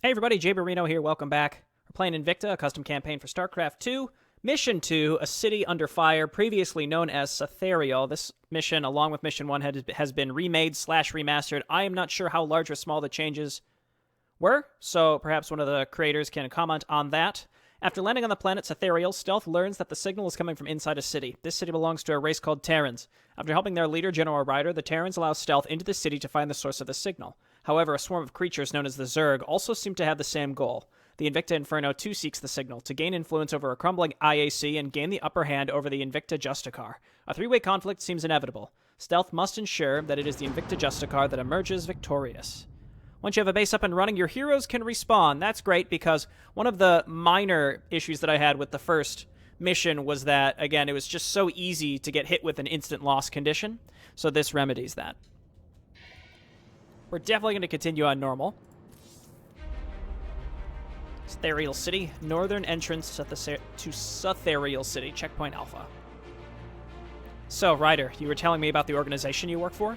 Hey everybody, Jay Barino here, welcome back. We're playing Invicta, a custom campaign for StarCraft 2. Mission 2, a city under fire, previously known as Sathariel. This mission, along with Mission 1, has been remade/remastered. I am not sure how large or small the changes were, so perhaps one of the creators can comment on that. After landing on the planet Sathariel, Stealth learns that the signal is coming from inside a city. This city belongs to a race called Terrans. After helping their leader, General Ryder, the Terrans allow Stealth into the city to find the source of the signal. However, a swarm of creatures known as the Zerg also seem to have the same goal. The Invicta Inferno too seeks the signal to gain influence over a crumbling IAC and gain the upper hand over the Invicta Justicar. A three-way conflict seems inevitable. Stealth must ensure that it is the Invicta Justicar that emerges victorious. Once you have a base up and running, your heroes can respawn. That's great because one of the minor issues that I had with the first mission was that, again, it was just so easy to get hit with an instant loss condition. So this remedies that. We're definitely going to continue on normal. Sathariel City, northern entrance to Sathariel City, checkpoint Alpha. So, Ryder, you were telling me about the organization you work for?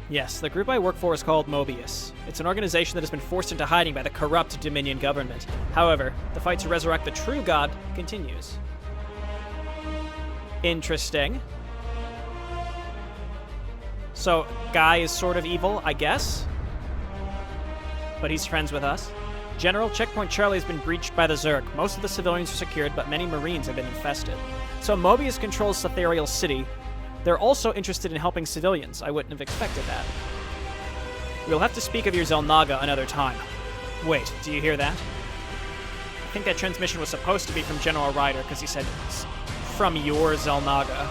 Yes, the group I work for is called Mobius. It's an organization that has been forced into hiding by the corrupt Dominion government. However, the fight to resurrect the true god continues. Interesting. So, Guy is sort of evil, I guess. But he's friends with us. General, Checkpoint Charlie has been breached by the Zerg. Most of the civilians are secured, but many Marines have been infested. So Mobius controls Sathariel City. They're also interested in helping civilians. I wouldn't have expected that. We'll have to speak of your Zelnaga another time. Wait, do you hear that? I think that transmission was supposed to be from General Ryder, because he said, from your Zelnaga.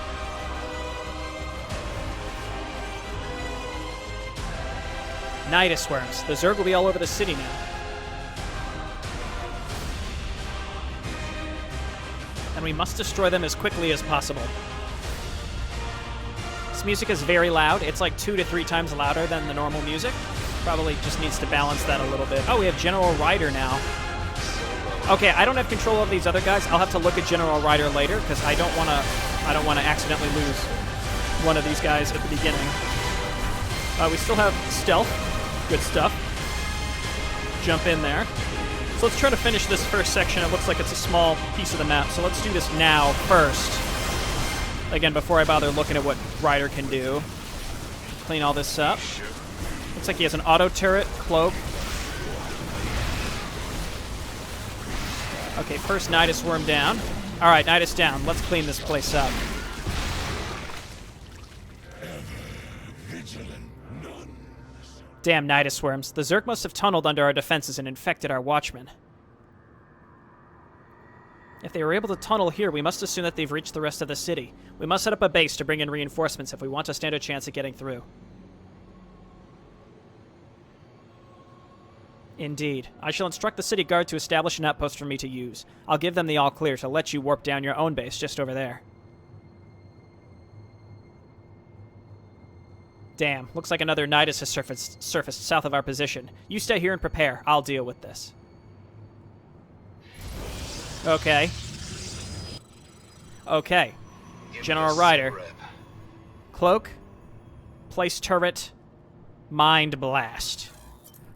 Nydus worms. The Zerg will be all over the city now. And we must destroy them as quickly as possible. This music is very loud. It's like 2 to 3 times louder than the normal music. Probably just needs to balance that a little bit. Oh, we have General Ryder now. Okay, I don't have control of these other guys. I'll have to look at General Ryder later because I don't want to accidentally lose one of these guys at the beginning. We still have Stealth. Good stuff. Jump in there. So let's try to finish this first section. It looks like it's a small piece of the map, so let's do this now first. Again, before I bother looking at what Ryder can do. Clean all this up. Looks like he has an auto turret, cloak. Okay, first Nydus worm down. Alright, Nydus down. Let's clean this place up. Damn Nydus worms. The Zerg must have tunneled under our defenses and infected our watchmen. If they were able to tunnel here, we must assume that they've reached the rest of the city. We must set up a base to bring in reinforcements if we want to stand a chance at getting through. Indeed. I shall instruct the city guard to establish an outpost for me to use. I'll give them the all-clear to let you warp down your own base just over there. Damn, looks like another Nydus has surfaced south of our position. You stay here and prepare. I'll deal with this. Okay. Okay. General Ryder. Cloak. Place turret. Mind blast.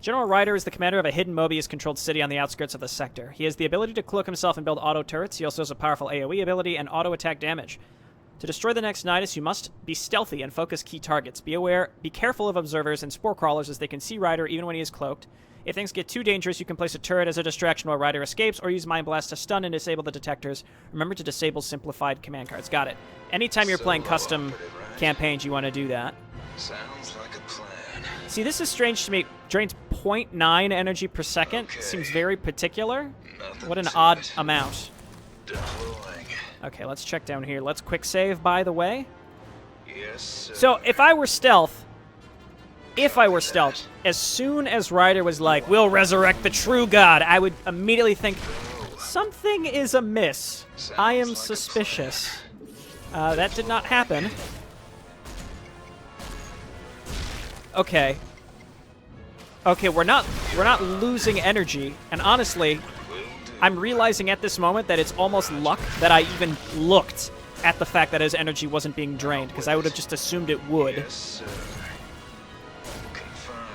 General Ryder is the commander of a hidden Mobius-controlled city on the outskirts of the sector. He has the ability to cloak himself and build auto turrets. He also has a powerful AoE ability and auto attack damage. To destroy the next Nydus, you must be stealthy and focus key targets. Be careful of observers and spore crawlers as they can see Ryder even when he is cloaked. If things get too dangerous, you can place a turret as a distraction while Ryder escapes, or use Mind Blast to stun and disable the detectors. Remember to disable simplified command cards. Got it. Anytime you're playing custom campaigns, you want to do that. Sounds like a plan. See, this is strange to me. Drains 0.9 energy per second. Okay. Seems very particular. Nothing What an to odd it. amount. Deploying. Okay, let's check down here. Let's quick save, by the way. Yes, sir. So, if I were stealth, as soon as Ryder was like, we'll resurrect the true god, I would immediately think, something is amiss. I am suspicious. That did not happen. Okay. Okay, we're not losing energy, and honestly, I'm realizing at this moment that it's almost luck that I even looked at the fact that his energy wasn't being drained, because I would have just assumed it would. Yes, sir.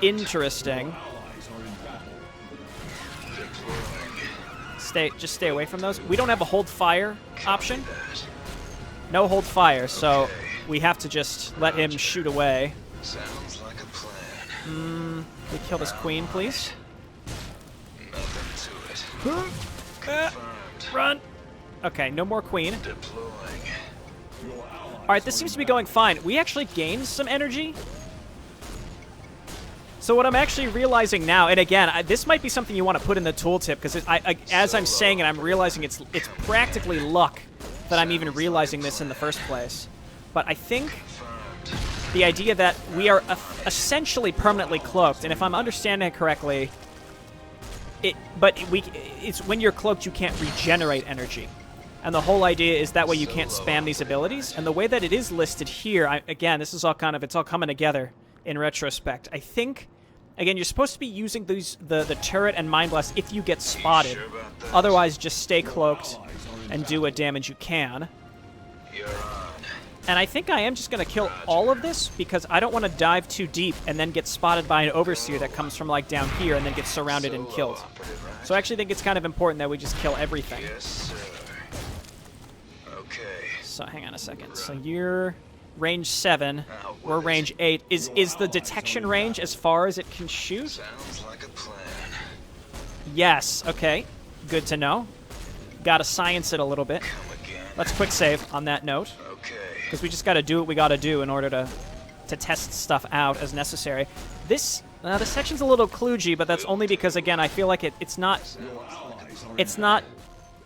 interesting. Just stay away from those. We don't have a hold fire option. No hold fire, so we have to just let him shoot away. Sounds like a plan. We kill this queen, please. Nothing to it. Run. Okay, no more queen. Deploying. All right, this seems to be going fine. We actually gained some energy. So what I'm actually realizing now, and again, this might be something you want to put in the tooltip, because as I'm saying it, I'm realizing it's practically luck that I'm even realizing this in the first place. But I think the idea that we are essentially permanently cloaked, and if I'm understanding it correctly, it's when you're cloaked, you can't regenerate energy. And the whole idea is that way you can't spam these abilities. And the way that it is listed here, again, this is all it's all coming together in retrospect. I think, again, you're supposed to be using the turret and Mind Blast if you get spotted. Otherwise, just stay cloaked and do what damage you can. You're on. And I think I am just going to kill all of this because I don't want to dive too deep and then get spotted by an Overseer that comes from, like, down here and then get surrounded and killed. So I actually think it's kind of important that we just kill everything. Yes, sir. Okay. So hang on a second. So you're range 7. We're range 8. Is the detection range as far as it can shoot? Sounds like a plan. Yes. Okay. Good to know. Got to science it a little bit. Come again. Let's quick save on that note. Okay. Because we just got to do what we got to do in order to test stuff out as necessary. This section's a little kludgy, but that's only because, again, I feel like it's not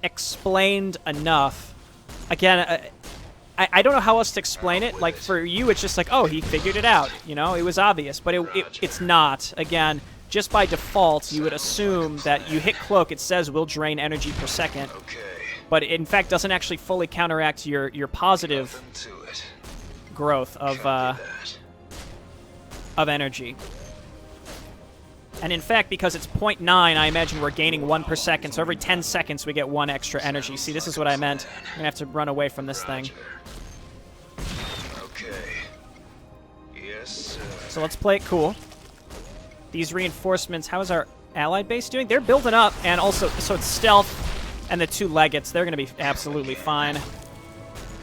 explained enough. Again, I don't know how else to explain it. Like, for you, it's just like, oh, he figured it out. You know, it was obvious, but it's not. Again, just by default, you would assume that you hit cloak, it says will drain energy per second. Okay. But it, in fact, doesn't actually fully counteract your positive Nothing to it. growth of Copy that. energy. And in fact, because it's 0.9, I imagine we're gaining 1 per second. So every 10 seconds, we get 1 extra energy. See, this is what I meant. I'm going to have to run away from this thing. Okay. Yes, sir. So let's play it cool. These reinforcements, how is our allied base doing? They're building up, and also, so it's stealth and the 2 legates. They're going to be absolutely fine.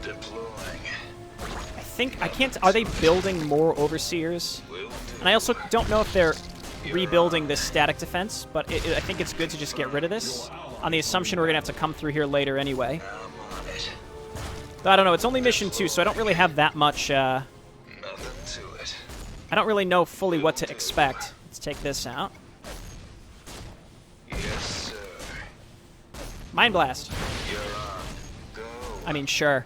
Deploying. I think, I can't, are they building more Overseers? Will do. And I also don't know if they're rebuilding this static defense, but I think it's good to just get rid of this, on the assumption we're going to have to come through here later anyway. I'm on it. Though I don't know, it's only mission 2, so I don't really have that much, Nothing to it. I don't really know fully what to expect. Let's take this out. Yes, sir. Mind Blast. You're on. Go. I mean, sure.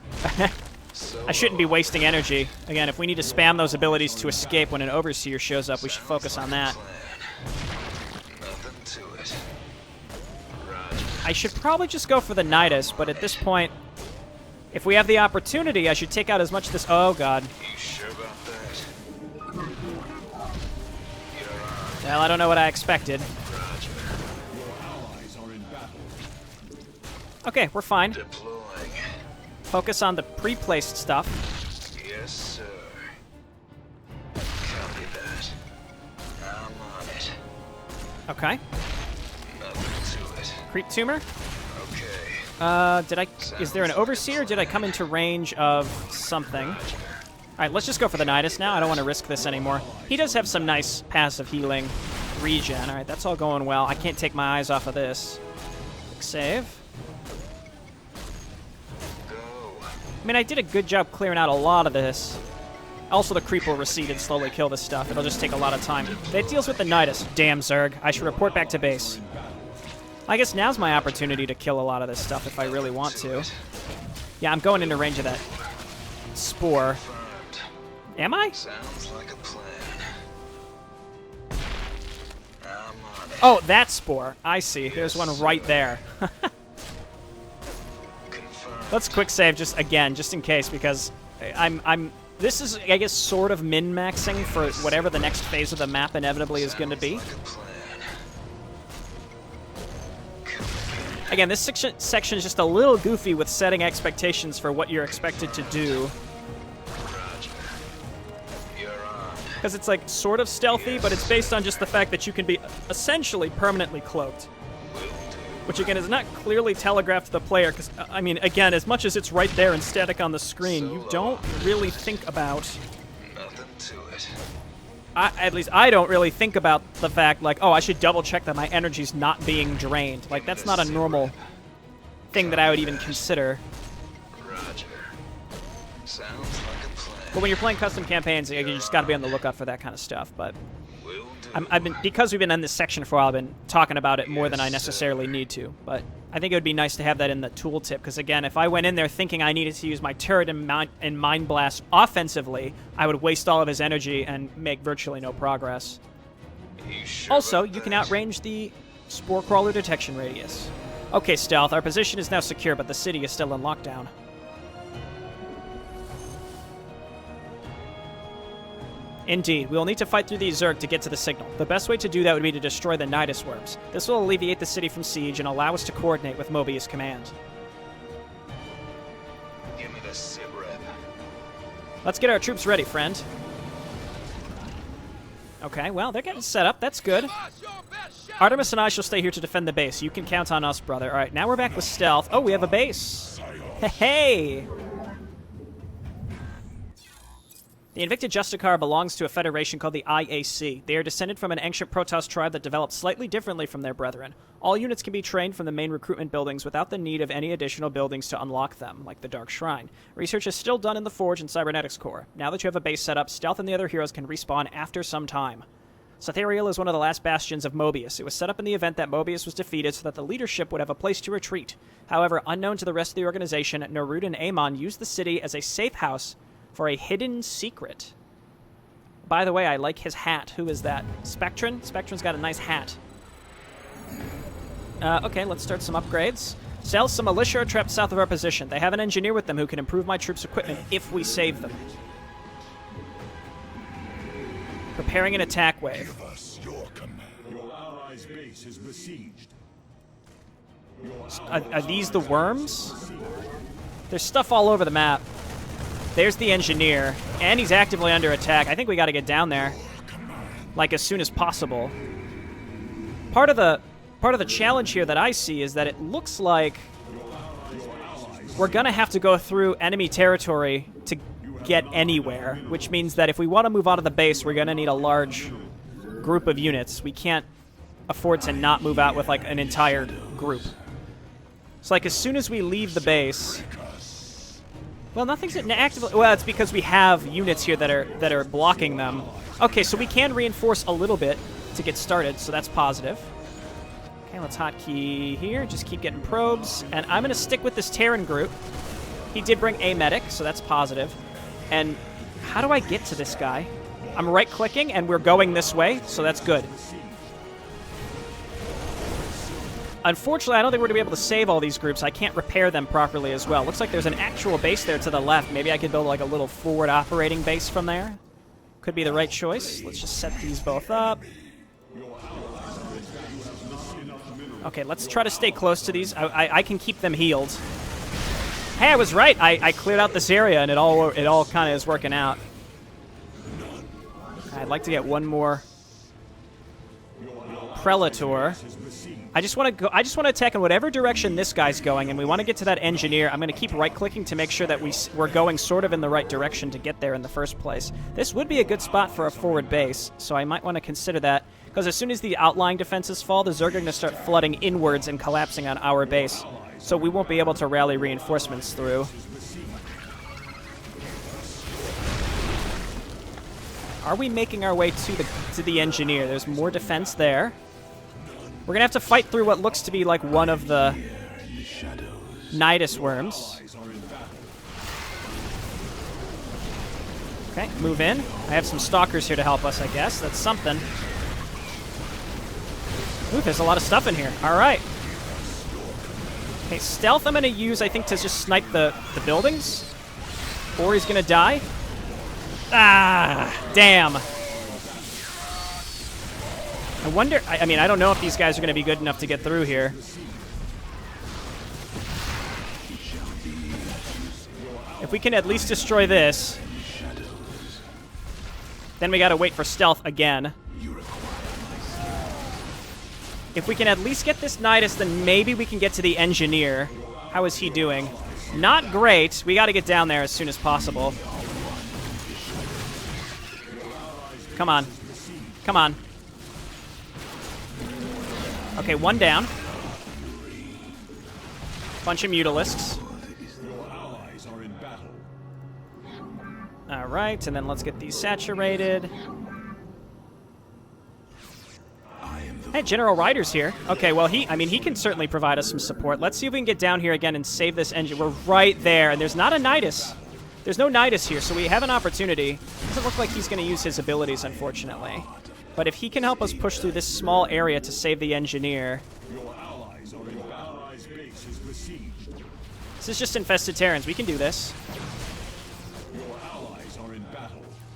So I shouldn't be wasting energy. Again, if we need to spam those abilities to escape when an Overseer shows up, we should focus on that. Nothing to it. Roger. I should probably just go for the Nydus, but at this point, if we have the opportunity, I should take out as much of this. Oh, God. You sure about that? You're on. Well, I don't know what I expected. Roger. Okay, we're fine. Deploying. Focus on the pre-placed stuff. Yes, sir. Copy that. I'm on it. Okay. Nothing to it. Creep tumor. Okay. Is there an Overseer, or did I come into range of something? All right, let's just go for the Nydus now. I don't want to risk this anymore. He does have some nice passive healing regen. All right, that's all going well. I can't take my eyes off of this. Quick save. I mean, I did a good job clearing out a lot of this. Also, the creep will recede and slowly kill this stuff. It'll just take a lot of time. That deals with the Nydus. Damn, Zerg. I should report back to base. I guess now's my opportunity to kill a lot of this stuff if I really want to. Yeah, I'm going into range of that spore. Am I? Sounds like a plan. I'm on it. Oh, that spore. I see. There's one right there. Let's quick save just again, just in case, because this is, I guess, sort of min-maxing for whatever the next phase of the map inevitably is going to be. Again, this section is just a little goofy with setting expectations for what you're expected to do. Roger. You're on. because it's like sort of stealthy, but it's based on just the fact that you can be essentially permanently cloaked. Which again is not clearly telegraphed to the player, because I mean, again, as much as it's right there and static on the screen, you don't really think about. Nothing to it. At least I don't really think about the fact, like, oh, I should double check that my energy's not being drained. Like, that's not a normal thing that I would even consider. Roger. Sounds like a plan. But when you're playing custom campaigns, you just got to be on the lookout for that kind of stuff. But Will do. I've been, because we've been in this section for a while, I've been talking about it more than I necessarily need to. But I think it would be nice to have that in the tooltip, because again, if I went in there thinking I needed to use my turret and Mind Blast offensively, I would waste all of his energy and make virtually no progress. You sure Also, about you can that? outrange the Spore Crawler detection radius. Okay, Stealth, our position is now secure, but the city is still in lockdown. Indeed, we will need to fight through the Zerg to get to the signal. The best way to do that would be to destroy the Nydus worms. This will alleviate the city from siege and allow us to coordinate with Mobius Command. Give me the sit rep. Let's get our troops ready, friend. Okay, well, they're getting set up. That's good. Artemis and I shall stay here to defend the base. You can count on us, brother. All right, now we're back with stealth. Oh, we have a base. Hey! The Invicta Justicar belongs to a federation called the IAC. They are descended from an ancient Protoss tribe that developed slightly differently from their brethren. All units can be trained from the main recruitment buildings without the need of any additional buildings to unlock them, like the Dark Shrine. Research is still done in the Forge and Cybernetics Core. Now that you have a base set up, Stealth and the other heroes can respawn after some time. Sathariel is one of the last bastions of Mobius. It was set up in the event that Mobius was defeated so that the leadership would have a place to retreat. However, unknown to the rest of the organization, Narud and Amon used the city as a safe house for a hidden secret. By the way, I like his hat. Who is that? Spectron? Spectron's got a nice hat. Okay, let's start some upgrades. Stealth, some militia are trapped south of our position. They have an engineer with them who can improve my troops' equipment if we save them. Preparing an attack wave. Give us your command. Your allies' base is besieged. Are these the worms? There's stuff all over the map. There's the engineer, and he's actively under attack. I think we got to get down there, like, as soon as possible. Part of the challenge here that I see is that it looks like we're gonna have to go through enemy territory to get anywhere, which means that if we want to move out of the base, we're gonna need a large group of units. We can't afford to not move out with like an entire group. So like as soon as we leave the base. Well, nothing's actively. Well, it's because we have units here that are blocking them. Okay, so we can reinforce a little bit to get started, so that's positive. Okay, let's hotkey here. Just keep getting probes, and I'm gonna stick with this Terran group. He did bring a medic, so that's positive. And how do I get to this guy? I'm right-clicking, and we're going this way, so that's good. Unfortunately, I don't think we're going to be able to save all these groups. I can't repair them properly as well. Looks like there's an actual base there to the left. Maybe I could build like a little forward operating base from there. Could be the right choice. Let's just set these both up. Okay, let's try to stay close to these. I can keep them healed. Hey, I was right. I cleared out this area, and it all kind of is working out. I'd like to get one more Prelator. I just want to attack in whatever direction this guy's going, and we want to get to that engineer. I'm going to keep right-clicking to make sure that we're going sort of in the right direction to get there in the first place. This would be a good spot for a forward base, so I might want to consider that, because as soon as the outlying defenses fall, the Zerg are going to start flooding inwards and collapsing on our base, so we won't be able to rally reinforcements through. Are we making our way to the engineer? There's more defense there. We're gonna have to fight through what looks to be like one of the Nydus worms. Okay, move in. I have some stalkers here to help us, I guess. That's something. Ooh, there's a lot of stuff in here. All right. Okay, stealth I'm gonna use, I think, to just snipe the buildings. Or he's gonna die. Ah, damn. I wonder, I mean, I don't know if these guys are going to be good enough to get through here. If we can at least destroy this. Then we gotta wait for stealth again. If we can at least get this Nydus, then maybe we can get to the engineer. How is he doing? Not great. We gotta get down there as soon as possible. Come on. Come on. Okay, one down. Bunch of Mutalisks. Alright, and then let's get these saturated. Hey, General Ryder's here. Okay, well, he can certainly provide us some support. Let's see if we can get down here again and save this engine. We're right there, and there's not a Nydus. There's no Nydus here, so we have an opportunity. Doesn't look like he's going to use his abilities, unfortunately. But if he can help us push through this small area to save the engineer... This is just infested Terrans. We can do this.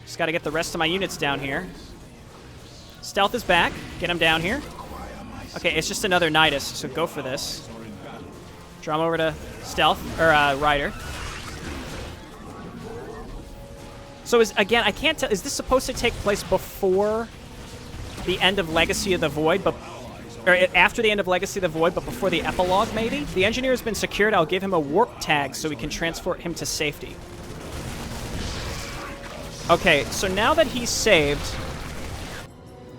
Just got to get the rest of my units down here. Stealth is back. Get him down here. Okay, it's just another Nydus, so go for this. Draw him over to Stealth, or Ryder. So again, I can't tell, is this supposed to take place before the end of Legacy of the Void, or after the end of Legacy of the Void, but before the epilogue, maybe? The engineer has been secured. I'll give him a warp tag so we can transport him to safety. Okay, so now that he's saved,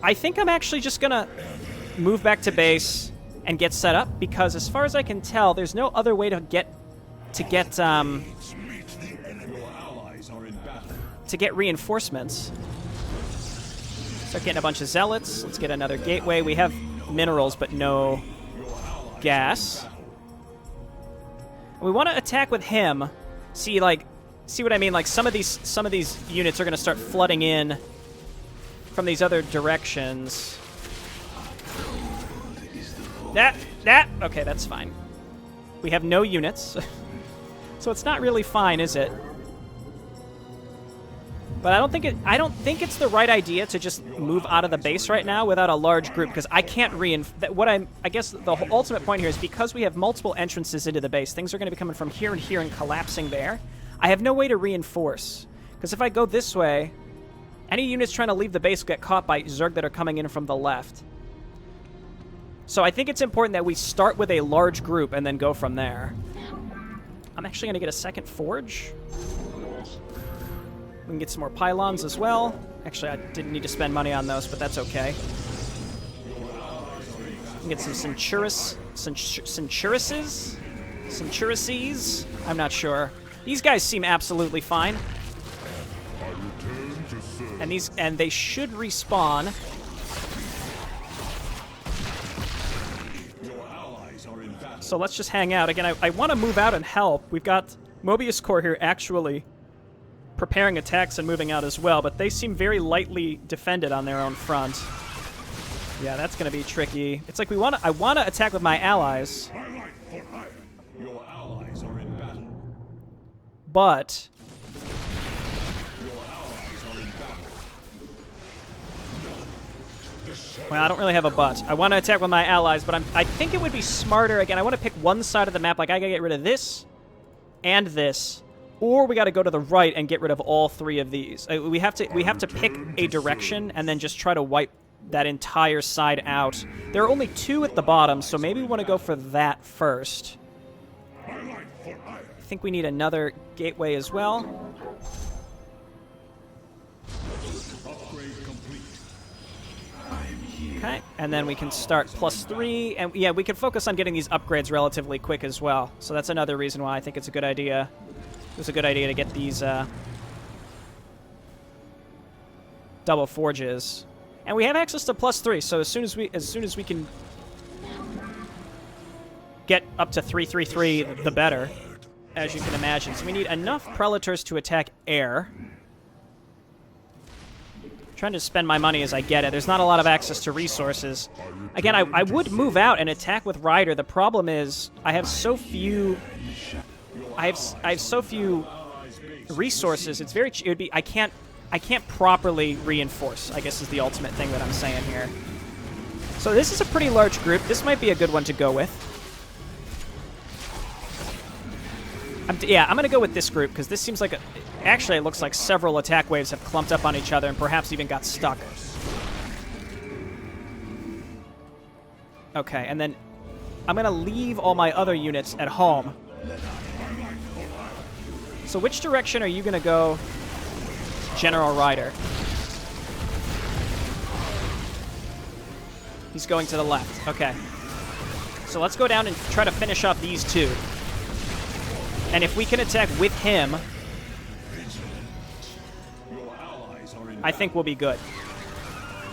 I think I'm actually just gonna move back to base and get set up, because as far as I can tell, there's no other way to get reinforcements. Start getting a bunch of zealots. Let's get another gateway. We have minerals, but no gas. And we want to attack with him. See what I mean? Like some of these units are going to start flooding in from these other directions. Okay, that's fine. We have no units, so it's not really fine, is it? But I don't think it's the right idea to just move out of the base right now without a large group, because I can't I guess the ultimate point here is because we have multiple entrances into the base, things are going to be coming from here and collapsing there. I have no way to reinforce, because if I go this way, any units trying to leave the base get caught by Zerg that are coming in from the left. So I think it's important that we start with a large group and then go from there. I'm actually going to get a second forge. We can get some more pylons as well. Actually, I didn't need to spend money on those, but that's okay. We can get some Centurices? I'm not sure. These guys seem absolutely fine. And they should respawn. So let's just hang out. Again, I want to move out and help. We've got Mobius Corps here actually preparing attacks and moving out as well, but they seem very lightly defended on their own front. Yeah, that's going to be tricky. It's like I want to attack with my allies. Your allies are in battle. But well, I don't really have a but. I want to attack with my allies, but I think it would be smarter. Again, I want to pick one side of the map. Like, I gotta get rid of this and this, or we got to go to the right and get rid of all three of these. We have to pick a direction and then just try to wipe that entire side out. There are only two at the bottom, so maybe we want to go for that first. I think we need another gateway as well. Okay, and then we can start +3, and yeah, we can focus on getting these upgrades relatively quick as well. So that's another reason why I think it's a good idea. It was a good idea to get these double forges, and we have access to +3. So as soon as we can get up to 333, the better, as you can imagine. So we need enough prelators to attack air. Trying to spend my money as I get it. There's not a lot of access to resources. Again, I would move out and attack with Ryder. The problem is I have so few. I have so few resources. It's very. It would be. I can't properly reinforce, I guess, is the ultimate thing that I'm saying here. So this is a pretty large group. This might be a good one to go with. I'm going to go with this group because this seems like Actually, it looks like several attack waves have clumped up on each other and perhaps even got stuck. Okay, and then I'm going to leave all my other units at home. So which direction are you going to go, General Ryder? He's going to the left. Okay. So let's go down and try to finish off these two. And if we can attack with him, I think we'll be good.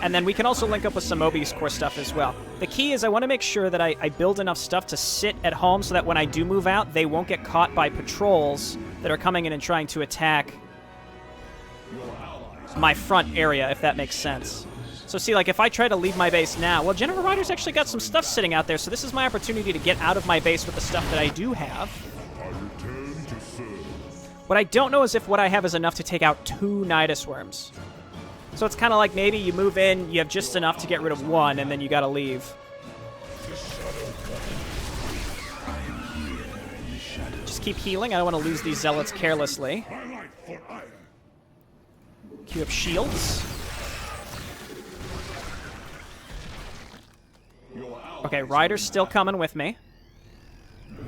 And then we can also link up with some Mobius Core stuff as well. The key is I want to make sure that I build enough stuff to sit at home so that when I do move out, they won't get caught by patrols that are coming in and trying to attack my front area, if that makes sense. So see, like, if I try to leave my base now, well, General Ryder's actually got some stuff sitting out there, so this is my opportunity to get out of my base with the stuff that I do have. What I don't know is if what I have is enough to take out 2 Nydus worms. So it's kind of like maybe you move in, you have just enough to get rid of 1, and then you gotta leave. Just keep healing. I don't want to lose these zealots carelessly. Queue up shields. Okay, Ryder's still coming with me.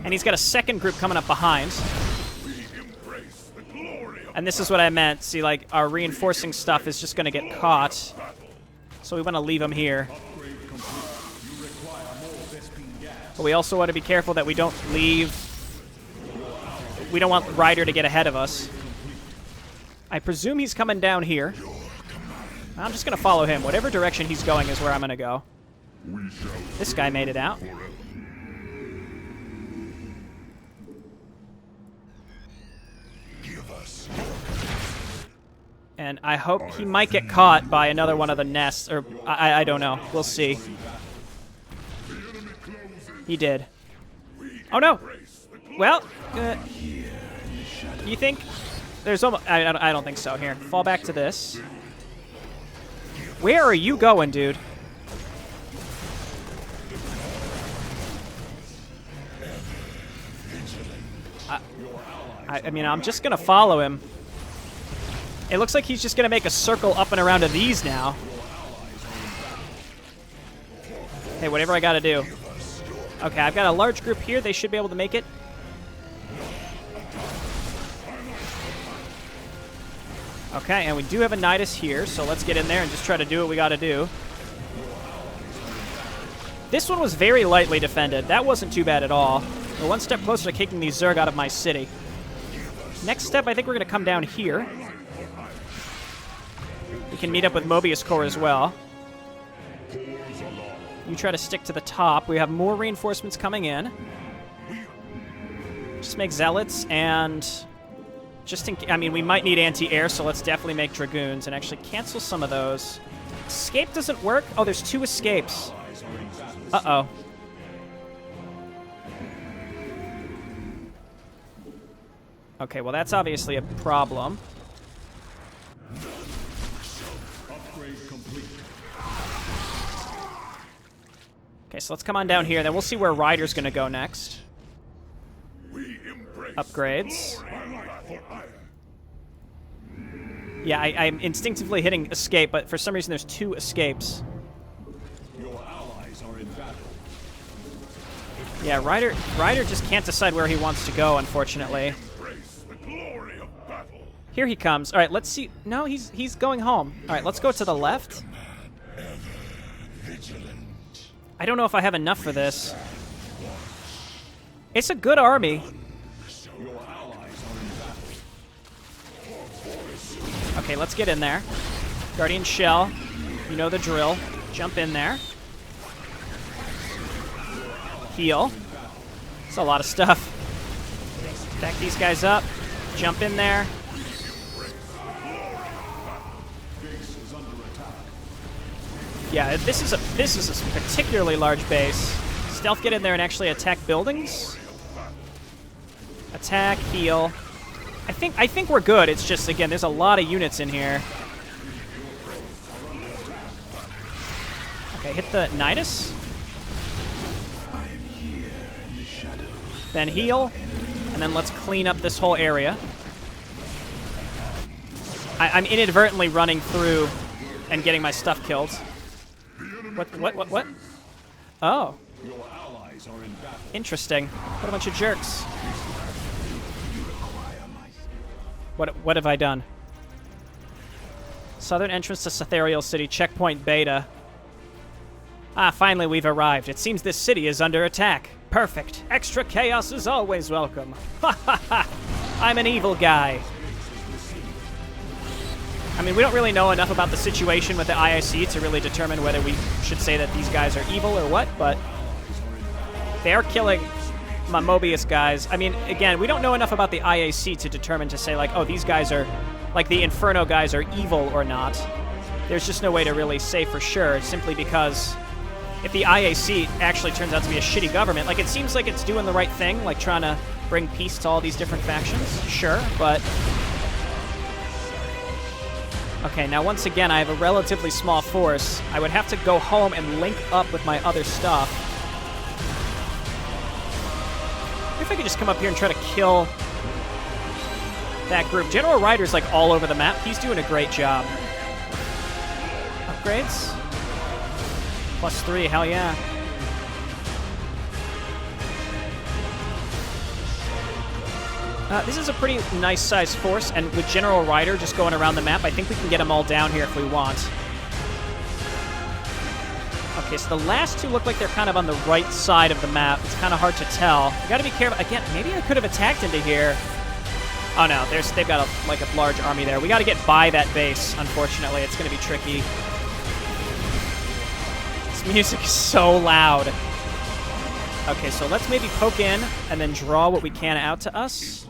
And he's got a second group coming up behind. And this is what I meant. See, like, our reinforcing stuff is just going to get caught. So we want to leave them here. But we also want to be careful that we don't leave. We don't want Ryder to get ahead of us. I presume he's coming down here. I'm just going to follow him. Whatever direction he's going is where I'm going to go. This guy made it out. And I hope he might get caught by another one of the nests, or I don't know. We'll see. He did. Oh no! Well, you think there's almost? I don't think so. Here, fall back to this. Where are you going, dude? I mean, I'm just gonna follow him. It looks like he's just going to make a circle up and around to these now. Hey, whatever I got to do. Okay, I've got a large group here. They should be able to make it. Okay, and we do have a Nydus here, so let's get in there and just try to do what we got to do. This one was very lightly defended. That wasn't too bad at all. We're one step closer to kicking these Zerg out of my city. Next step, I think we're going to come down here. We can meet up with Mobius Core as well. You try to stick to the top. We have more reinforcements coming in. Just make zealots and just in, I mean, we might need anti-air, so let's definitely make dragoons and actually cancel some of those. Escape doesn't work. Oh, there's 2 escapes. Uh-oh. Okay, well, that's obviously a problem. Okay, so let's come on down here, then we'll see where Ryder's going to go next. Upgrades. Yeah, I'm instinctively hitting escape, but for some reason there's 2 escapes. Yeah, Ryder just can't decide where he wants to go, unfortunately. Here he comes. All right, let's see. No, he's going home. All right, let's go to the left. I don't know if I have enough for this. It's a good army. Okay, let's get in there. Guardian Shell. You know the drill. Jump in there. Heal. It's a lot of stuff. Back these guys up. Jump in there. Yeah, this is a particularly large base. Stealth, get in there and actually attack buildings. Attack, heal. I think we're good. It's just, again, there's a lot of units in here. Okay, hit the Nydus. Then heal, and then let's clean up this whole area. I'm inadvertently running through and getting my stuff killed. What? Oh. Your allies are in battle. Interesting. What a bunch of jerks. What have I done? Southern entrance to Sathariel City, checkpoint beta. Ah, finally we've arrived. It seems this city is under attack. Perfect. Extra chaos is always welcome. Ha ha ha! I'm an evil guy. I mean, we don't really know enough about the situation with the IIC to really determine whether we should say that these guys are evil or what, but they are killing my Mobius guys. I mean, again, we don't know enough about the IAC to determine to say, like, oh, these guys are, like, the Inferno guys are evil or not. There's just no way to really say for sure, simply because if the IAC actually turns out to be a shitty government, like, it seems like it's doing the right thing, like, trying to bring peace to all these different factions, sure, but... Okay, now once again, I have a relatively small force. I would have to go home and link up with my other stuff. Maybe if I could just come up here and try to kill that group. General Ryder's like all over the map. He's doing a great job. Upgrades? +3, hell yeah. This is a pretty nice sized force, and with General Ryder just going around the map, I think we can get them all down here if we want. Okay, so the last two look like they're kind of on the right side of the map. It's kind of hard to tell. You gotta be careful. Again, maybe I could have attacked into here. Oh no, they've got a large army there. We gotta get by that base, unfortunately. It's gonna be tricky. This music is so loud. Okay, so let's maybe poke in and then draw what we can out to us.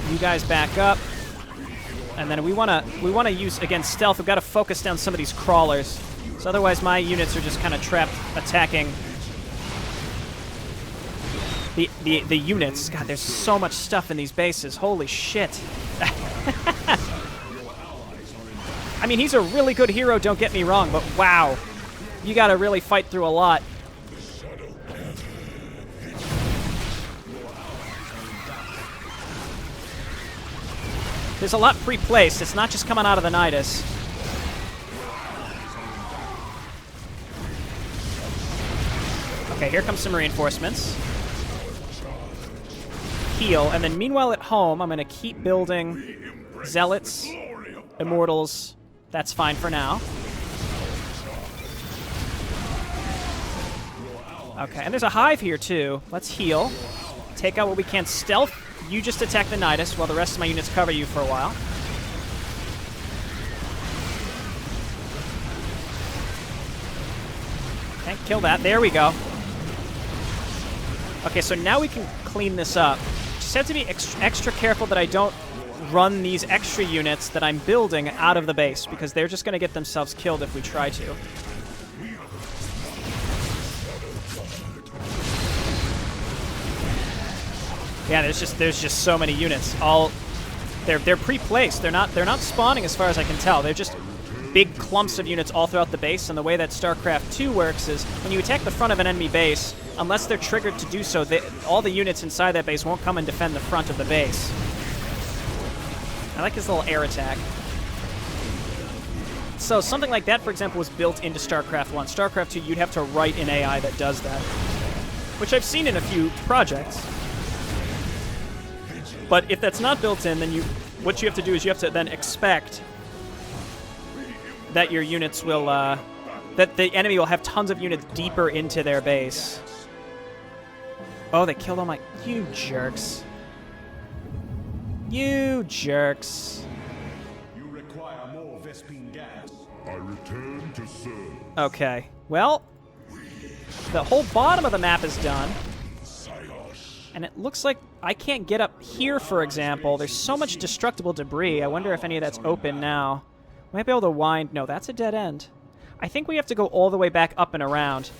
You guys back up. And then we wanna use, again, stealth. We've got to focus down some of these crawlers. So otherwise my units are just kind of trapped attacking the units. God, there's so much stuff in these bases. Holy shit. I mean, he's a really good hero, don't get me wrong, but wow. You gotta really fight through a lot. There's a lot pre-placed. It's not just coming out of the Nydus. Okay, here comes some reinforcements. Heal, and then meanwhile at home, I'm gonna keep building Zealots, Immortals. That's fine for now. Okay, and there's a hive here too. Let's heal. Take out what we can. Stealth. You just attack the Nydus while the rest of my units cover you for a while. Okay, kill that. There we go. Okay, so now we can clean this up. Just have to be extra careful that I don't run these extra units that I'm building out of the base, because they're just going to get themselves killed if we try to. Yeah, there's just so many units. They're pre-placed. They're not spawning as far as I can tell. They're just big clumps of units all throughout the base, and the way that StarCraft 2 works is when you attack the front of an enemy base, unless they're triggered to do so, all the units inside that base won't come and defend the front of the base. I like his little air attack. So something like that, for example, was built into StarCraft 1. StarCraft 2, you'd have to write an AI that does that, which I've seen in a few projects. But if that's not built in, then what you have to do is you have to then expect that your units will, that the enemy will have tons of units deeper into their base. Oh, they killed all my... You jerks. You jerks. You require more Vespine gas. I return to serve. Okay. Well, the whole bottom of the map is done. And it looks like I can't get up here, for example. There's so much destructible debris. I wonder if any of that's open now. We might be able to wind... No, that's a dead end. I think we have to go all the way back up and around.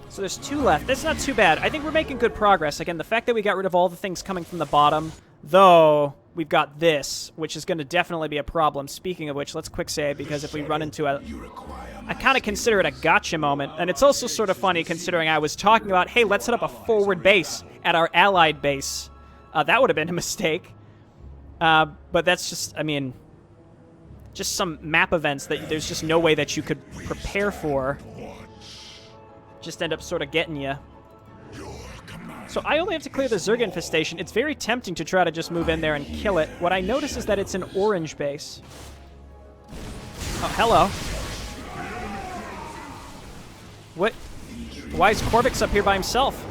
So there's 2 left. That's not too bad. I think we're making good progress. Again, the fact that we got rid of all the things coming from the bottom, though we've got this, which is going to definitely be a problem. Speaking of which, let's quick save, because if we run into a... I kind of consider it a gotcha moment, and it's also sort of funny considering I was talking about, hey, let's set up a forward base at our allied base. That would have been a mistake. But that's just, I mean, just some map events that there's just no way that you could prepare for. Just end up sort of getting you. So I only have to clear the Zerg infestation. It's very tempting to try to just move in there and kill it. What I notice is that it's an orange base. Oh, hello. What? Why is Corvix up here by himself?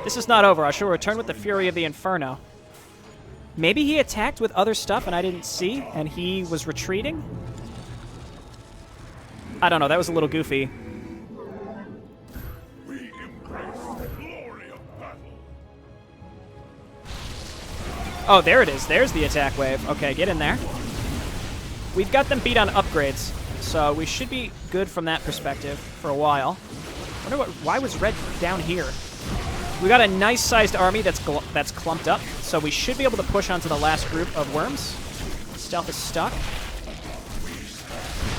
This is not over. I shall return with the fury of the Inferno. Maybe he attacked with other stuff and I didn't see, and he was retreating? I don't know. That was a little goofy. Oh, there it is. There's the attack wave. Okay, get in there. We've got them beat on upgrades, so we should be good from that perspective for a while. I wonder why was red down here? We got a nice-sized army that's clumped up, so we should be able to push onto the last group of worms. Stealth is stuck.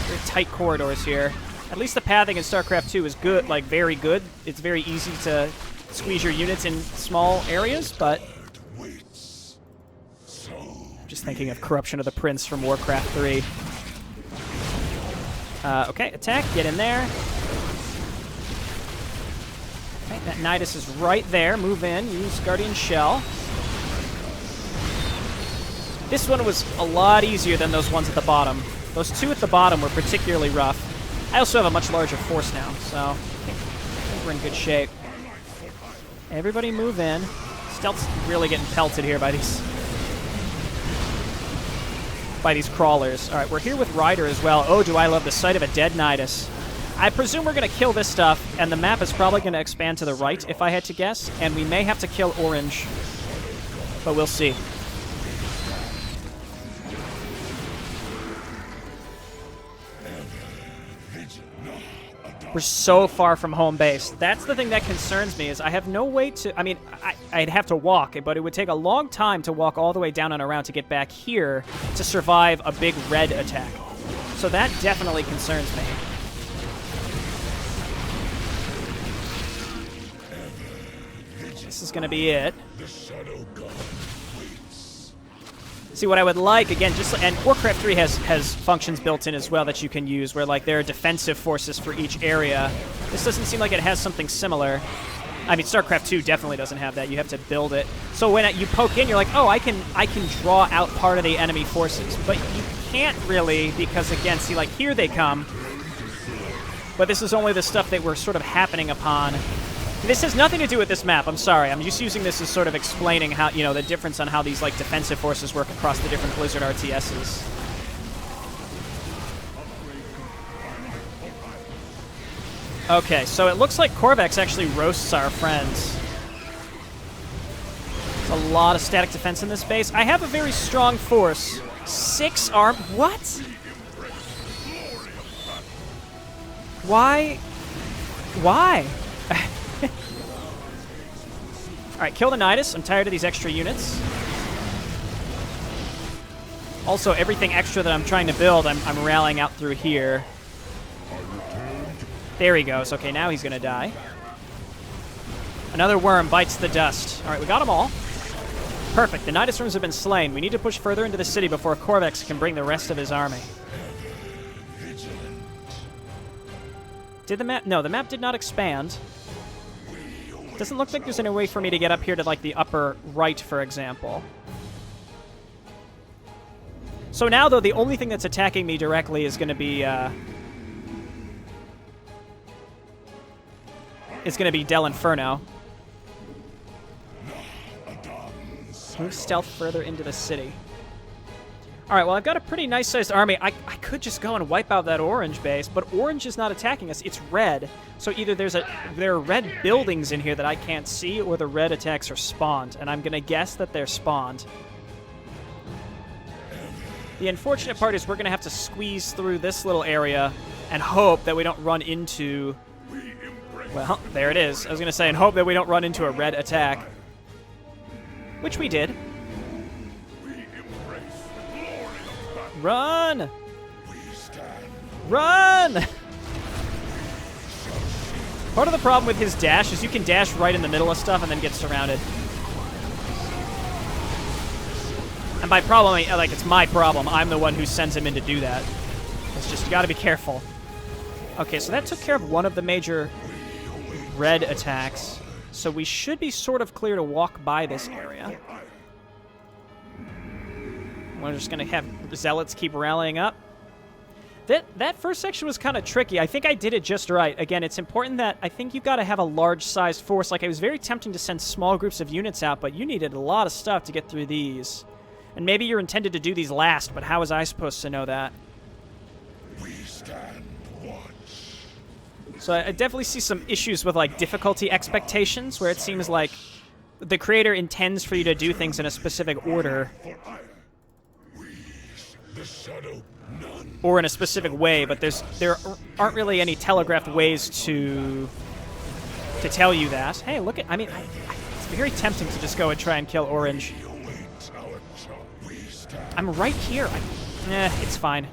Very tight corridors here. At least the pathing in StarCraft 2 is good, like very good. It's very easy to squeeze your units in small areas, but... Just thinking of Corruption of the Prince from Warcraft 3. Okay, attack, get in there. Okay, that Nydus is right there. Move in, use Guardian Shell. This one was a lot easier than those ones at the bottom. Those two at the bottom were particularly rough. I also have a much larger force now, so I think we're in good shape. Everybody move in. Stealth's really getting pelted here by these crawlers. All right, we're here with Ryder as well. Oh, do I love the sight of a dead Nydus. I presume we're going to kill this stuff, and the map is probably going to expand to the right, if I had to guess, and we may have to kill orange, but we'll see. We're so far from home base. That's the thing that concerns me, is I have no way to... I mean, I'd have to walk, but it would take a long time to walk all the way down and around to get back here to survive a big red attack. So that definitely concerns me. This is going to be it. See, what I would like, again, and Warcraft 3 has functions built in as well that you can use, where like there are defensive forces for each area. This doesn't seem like it has something similar. I mean, StarCraft 2 definitely doesn't have that. You have to build it. So when you poke in, you're like, oh, I can draw out part of the enemy forces. But you can't really, because again, see, like here they come. But this is only the stuff that we're sort of happening upon. This has nothing to do with this map, I'm sorry. I'm just using this as sort of explaining how, you know, the difference on how these, like, defensive forces work across the different Blizzard RTSs. Okay, so it looks like Corvax actually roasts our friends. There's a lot of static defense in this base. I have a very strong force. 6 arm... What? Why? Why? Alright, kill the Nydus. I'm tired of these extra units. Also, everything extra that I'm trying to build, I'm rallying out through here. There he goes. Okay, now he's going to die. Another worm bites the dust. Alright, we got them all. Perfect. The Nydus worms have been slain. We need to push further into the city before Corvax can bring the rest of his army. Did the map... No, the map did not expand. Doesn't look like there's any way for me to get up here to, like, the upper right, for example. So now, though, the only thing that's attacking me directly is going to be, Del Inferno. Move stealth further into the city. Alright, well, I've got a pretty nice-sized army. I could just go and wipe out that orange base, but orange is not attacking us. It's red. So either there are red buildings in here that I can't see, or the red attacks are spawned, and I'm going to guess that they're spawned. The unfortunate part is we're going to have to squeeze through this little area and hope that we don't run into... Well, there it is. I was going to say, and hope that we don't run into a red attack. Which we did. Run! Run! Part of the problem with his dash is you can dash right in the middle of stuff and then get surrounded. And by problem, like, it's my problem. I'm the one who sends him in to do that. It's just, you gotta be careful. Okay, so that took care of one of the major red attacks. So we should be sort of clear to walk by this area. We're just gonna have Zealots keep rallying up. That first section was kind of tricky. I think I did it just right. Again, it's important that I think you've got to have a large-sized force. Like, it was very tempting to send small groups of units out, but you needed a lot of stuff to get through these. And maybe you're intended to do these last, but how was I supposed to know that? We stand watch. So I definitely see some issues with, like, difficulty expectations, where it seems like the creator intends for you to do things in a specific order. The shadow, none. Or in a specific way, but there aren't really any telegraphed ways to tell you that. Hey, look at, I mean, it's very tempting to just go and try and kill Orange. I'm right here. It's fine.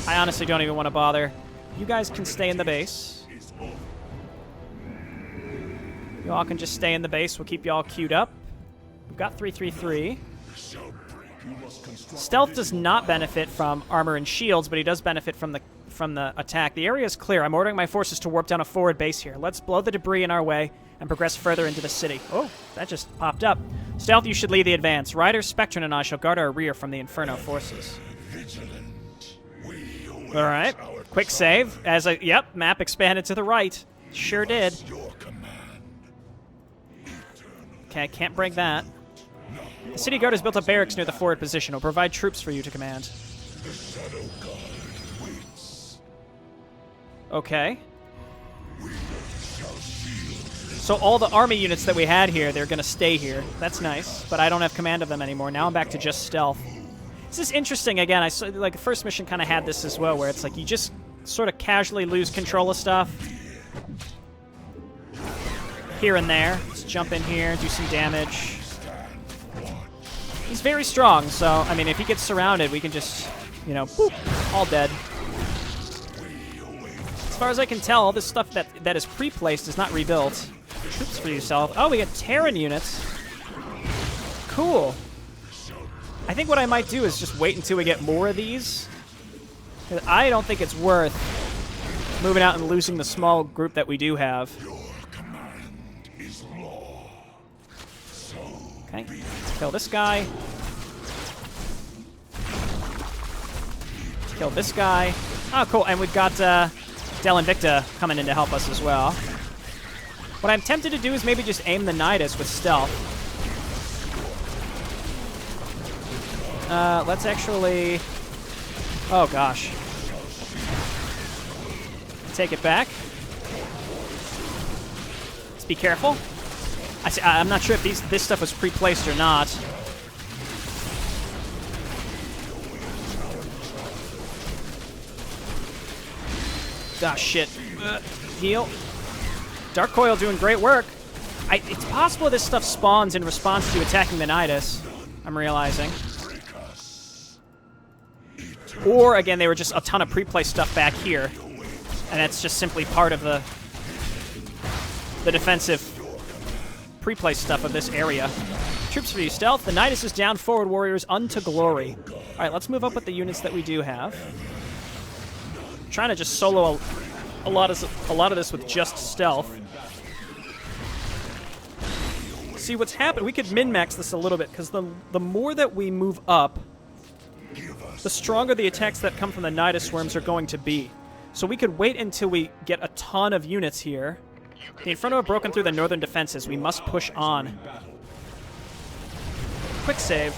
I honestly don't even want to bother. You guys can stay in the base. You all can just stay in the base. We'll keep you all queued up. We've got 333. Stealth does not benefit from armor and shields, but he does benefit from the attack. The area is clear. I'm ordering my forces to warp down a forward base here. Let's blow the debris in our way and progress further into the city. Oh, that just popped up. Stealth, you should lead the advance. Ryder, Spectrum, and I shall guard our rear from the Inferno forces. All right. Quick save. Yep, map expanded to the right. Sure did. Okay, I can't break that. The city guard has built a barracks near the forward position. Will provide troops for you to command. Okay. So all the army units that we had here, they're going to stay here. That's nice, but I don't have command of them anymore. Now I'm back to just stealth. This is interesting. Again, I saw, like, the first mission kind of had this as well, where it's like you just sort of casually lose control of stuff. Here and there. Let's jump in here, do some damage. He's very strong, so, I mean, if he gets surrounded, we can just, you know, boop, all dead. As far as I can tell, all this stuff that is pre-placed is not rebuilt. Troops for yourself. Oh, we got Terran units. Cool. I think what I might do is just wait until we get more of these. I don't think it's worth moving out and losing the small group that we do have. Okay, let's kill this guy. Kill this guy. Oh, cool, and we've got Invicta coming in to help us as well. What I'm tempted to do is maybe just aim the Nydus with stealth. Let's actually... Oh, gosh. Take it back. Let's be careful. I'm not sure if this stuff was pre-placed or not. Ah, shit. Heal. Dark Coil doing great work. It's possible this stuff spawns in response to attacking the Nydus, I'm realizing. Or, again, they were just a ton of pre-placed stuff back here. And that's just simply part of the defensive pre-placed stuff of this area. Troops for you, stealth. The Nydus is down, forward warriors unto glory. All right, let's move up with the units that we do have. I'm trying to just solo a lot of this with just stealth. See what's happened. We could min-max this a little bit because the more that we move up, the stronger the attacks that come from the Nydus swarms are going to be. So we could wait until we get a ton of units here. The Inferno have broken through the northern defenses. We must push on. Quick save.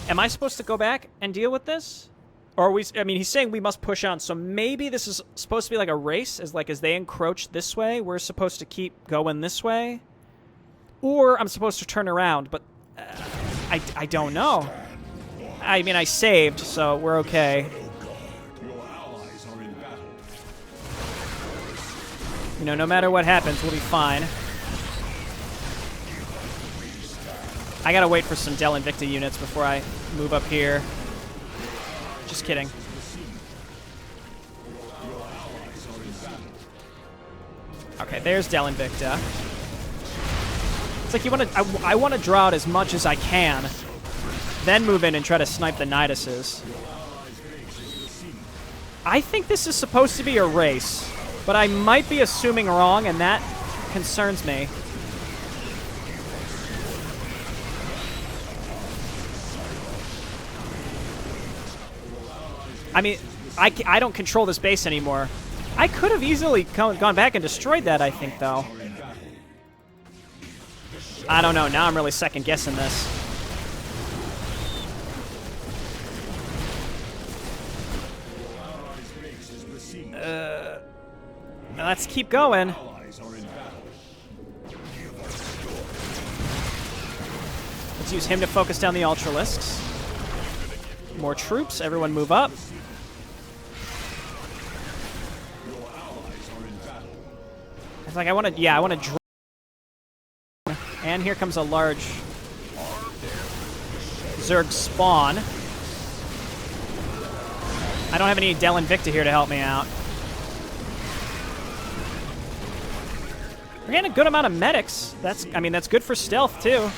Am I supposed to go back and deal with this? Or are we... I mean, he's saying we must push on, so maybe this is supposed to be like a race, as they encroach this way, we're supposed to keep going this way? Or I'm supposed to turn around, but I don't know. I mean, I saved, so we're okay. You know, no matter what happens, we'll be fine. I gotta wait for some Invicta units before I move up here. Just kidding. Okay, there's Del Invicta. It's like you want to. I want to draw out as much as I can, then move in and try to snipe the Nyduses. I think this is supposed to be a race, but I might be assuming wrong, and that concerns me. I mean, I don't control this base anymore. I could have easily gone back and destroyed that, I think, though. I don't know. Now I'm really second-guessing this. Let's keep going. Let's use him to focus down the Ultralisks. More troops. Everyone move up. It's like I want to. Yeah, I want to draw. And here comes a large Zerg spawn. I don't have any Del Invicta here to help me out. We're getting a good amount of medics. That's good for stealth too.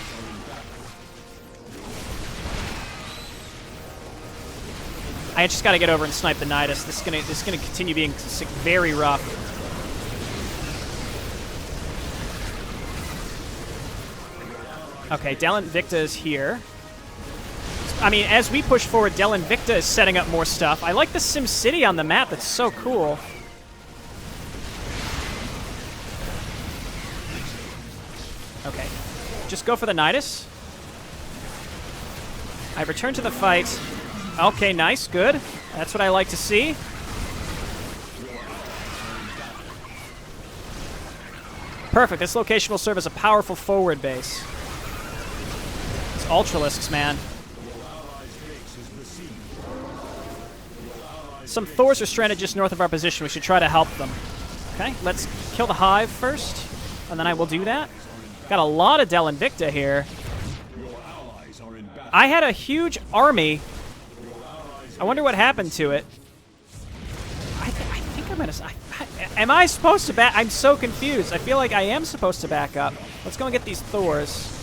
I just got to get over and snipe the Nydus. This is gonna continue being very rough. Okay, Del Invicta is here. I mean, as we push forward, Del Invicta is setting up more stuff. I like the Sim City on the map. That's so cool. Okay, just go for the Nydus. I return to the fight. Okay, nice, good. That's what I like to see. Perfect. This location will serve as a powerful forward base. It's Ultralisks, man. Some Thors are stranded just north of our position. We should try to help them. Okay, let's kill the Hive first, and then I will do that. Got a lot of Del Invicta here. I had a huge army. I wonder what happened to it. I think I'm gonna. Am I supposed to back? I'm so confused. I feel like I am supposed to back up. Let's go and get these Thors.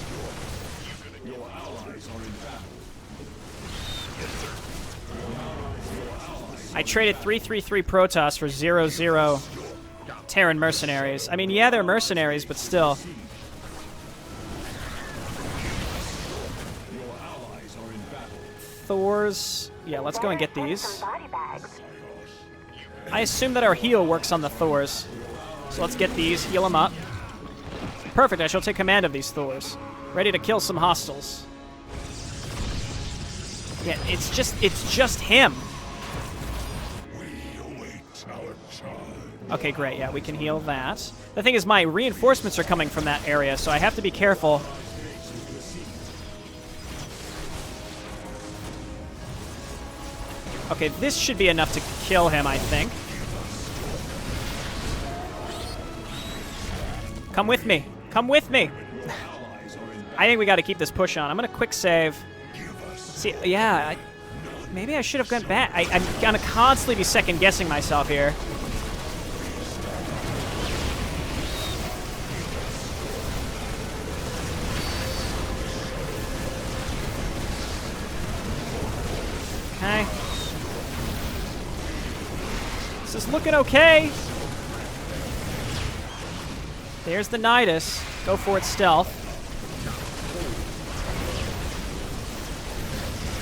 I traded 3/3/3 Protoss for 0/0 Terran mercenaries. I mean, yeah, they're mercenaries, but still. Thors. Yeah, let's go and get these. I assume that our heal works on the Thors. So let's get these, heal them up. Perfect, I shall take command of these Thors. Ready to kill some hostiles. Yeah, it's just him. Okay, great, yeah, we can heal that. The thing is, my reinforcements are coming from that area, so I have to be careful. Okay, this should be enough to kill him, I think. Come with me. Come with me. I think we got to keep this push on. I'm going to quick save. See, yeah, maybe I should have gone back. I'm going to constantly be second-guessing myself here. Okay. This is looking okay. There's the Nydus. Go for it, stealth.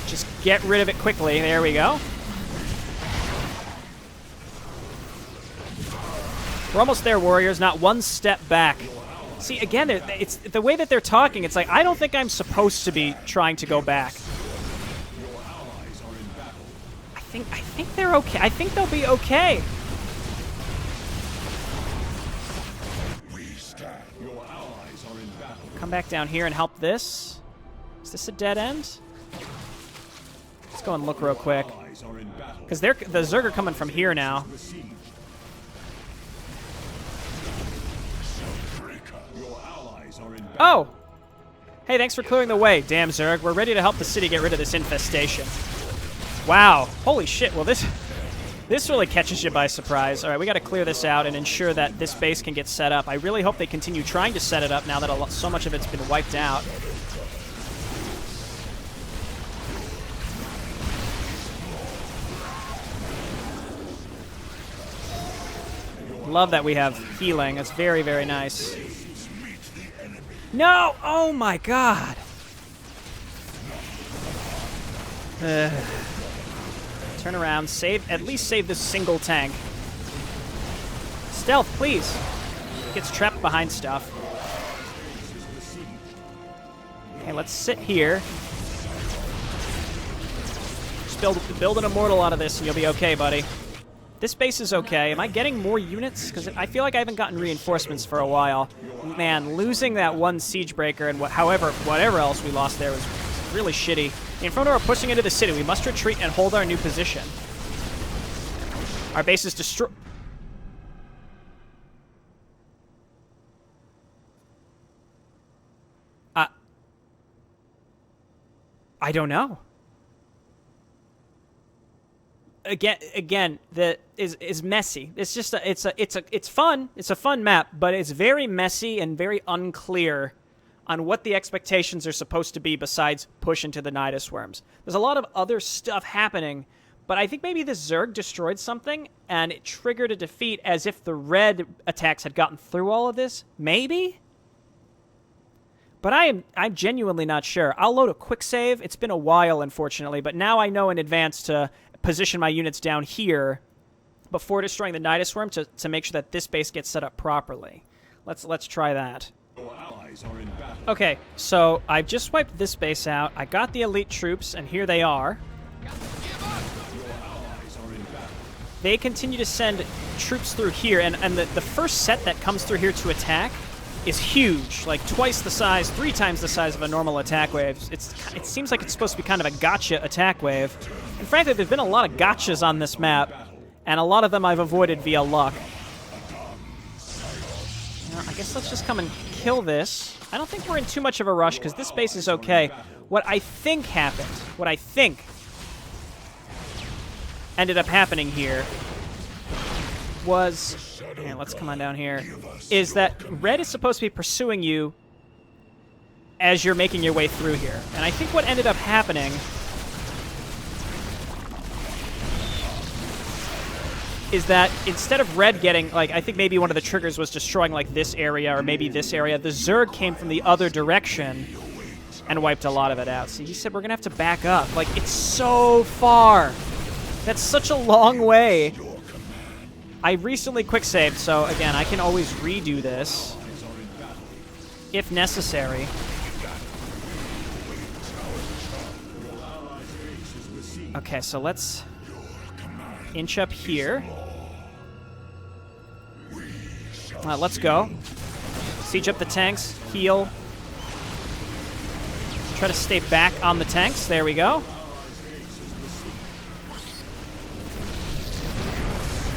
Just get rid of it quickly. There we go. We're almost there, warriors. Not one step back. See, again, it's the way that they're talking. It's like, I don't think I'm supposed to be trying to go back. I think they're okay. I think they'll be okay. Come back down here and help this. Is this a dead end? Let's go and look real quick. Because the Zerg are coming from here now. Oh! Hey, thanks for clearing the way. Damn, Zerg. We're ready to help the city get rid of this infestation. Wow. Holy shit. Well, this really catches you by surprise. All right, we got to clear this out and ensure that this base can get set up. I really hope they continue trying to set it up now that so much of it's been wiped out. Love that we have healing. That's very, very nice. No! Oh my god! Turn around. At least save this single tank. Stealth, please. Gets trapped behind stuff. Okay, let's sit here. Just build an immortal out of this and you'll be okay, buddy. This base is okay. Am I getting more units? Because I feel like I haven't gotten reinforcements for a while. Man, losing that one siege breaker and whatever else we lost there was really shitty. The Inferno are pushing into the city. We must retreat and hold our new position. Our base is destroyed. I don't know. Again, that is messy. It's just it's fun. It's a fun map, but it's very messy and very unclear on what the expectations are supposed to be besides push into the Nydus worms. There's a lot of other stuff happening, but I think maybe the Zerg destroyed something and it triggered a defeat as if the red attacks had gotten through all of this. Maybe? But I'm genuinely not sure. I'll load a quick save. It's been a while, unfortunately, but now I know in advance to position my units down here before destroying the Nydus worm to make sure that this base gets set up properly. Let's try that. Okay, so I've just wiped this base out. I got the elite troops, and here they are. They continue to send troops through here, and the first set that comes through here to attack is huge, like twice the size, 3 times the size of a normal attack wave. It seems like it's supposed to be kind of a gotcha attack wave. And frankly, there's been a lot of gotchas on this map, and a lot of them I've avoided via luck. Now, I guess let's just come and kill this. I don't think we're in too much of a rush, because this base is okay. What I think ended up happening here was... Okay, let's come on down here. Is that red is supposed to be pursuing you as you're making your way through here. And I think what ended up happening is that instead of red getting, like, I think maybe one of the triggers was destroying, like, this area or maybe this area, the Zerg came from the other direction and wiped a lot of it out. So he said we're going to have to back up. Like, it's so far. That's such a long way. I recently quick-saved, so again, I can always redo this if necessary. Okay, so let's inch up here. Let's go. Siege up the tanks, heal. Try to stay back on the tanks. There we go.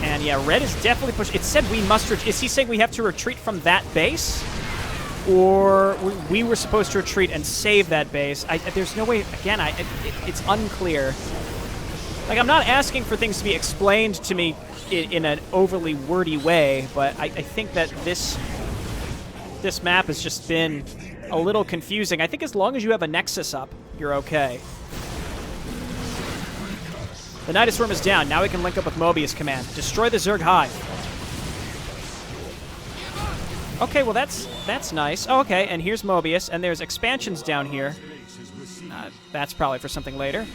And yeah, red is definitely pushing. It said we must retreat. Is he saying we have to retreat from that base? Or we were supposed to retreat and save that base? There's no way, again, it's unclear. Like, I'm not asking for things to be explained to me in an overly wordy way, but I think that this map has just been a little confusing. I think as long as you have a Nexus up, you're okay. The Nydus worm is down. Now we can link up with Mobius command. Destroy the Zerg hive. Okay, well that's nice. Oh, okay, and here's Mobius, and there's expansions down here. That's probably for something later.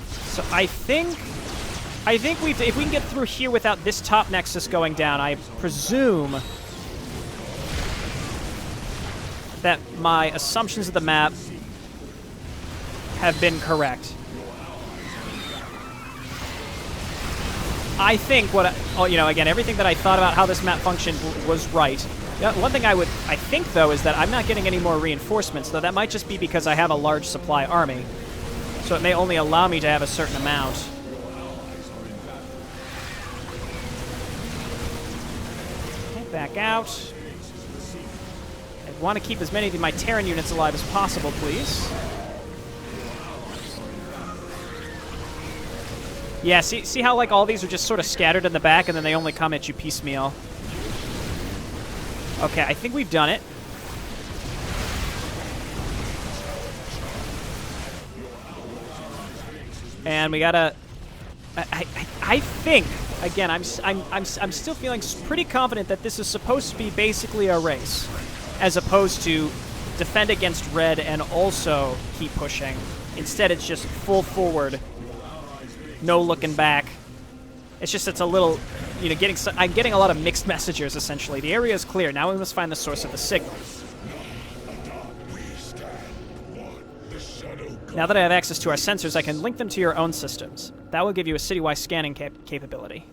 So I think if we can get through here without this top Nexus going down, I presume that my assumptions of the map have been correct. I think again, everything that I thought about how this map functioned was right. One thing I think, though, is that I'm not getting any more reinforcements, though that might just be because I have a large supply army. So it may only allow me to have a certain amount. Okay, back out. I want to keep as many of my Terran units alive as possible, please. Yeah, see how like all these are just sort of scattered in the back and then they only come at you piecemeal. Okay, I think we've done it. And we gotta... I think, again, I'm still feeling pretty confident that this is supposed to be basically a race, as opposed to defend against red and also keep pushing. Instead, it's just full forward, no looking back. It's just, it's a little, you know, I'm getting a lot of mixed messages, essentially. The area is clear. Now we must find the source of the signal. Now that I have access to our sensors, I can link them to your own systems. That will give you a citywide scanning capability.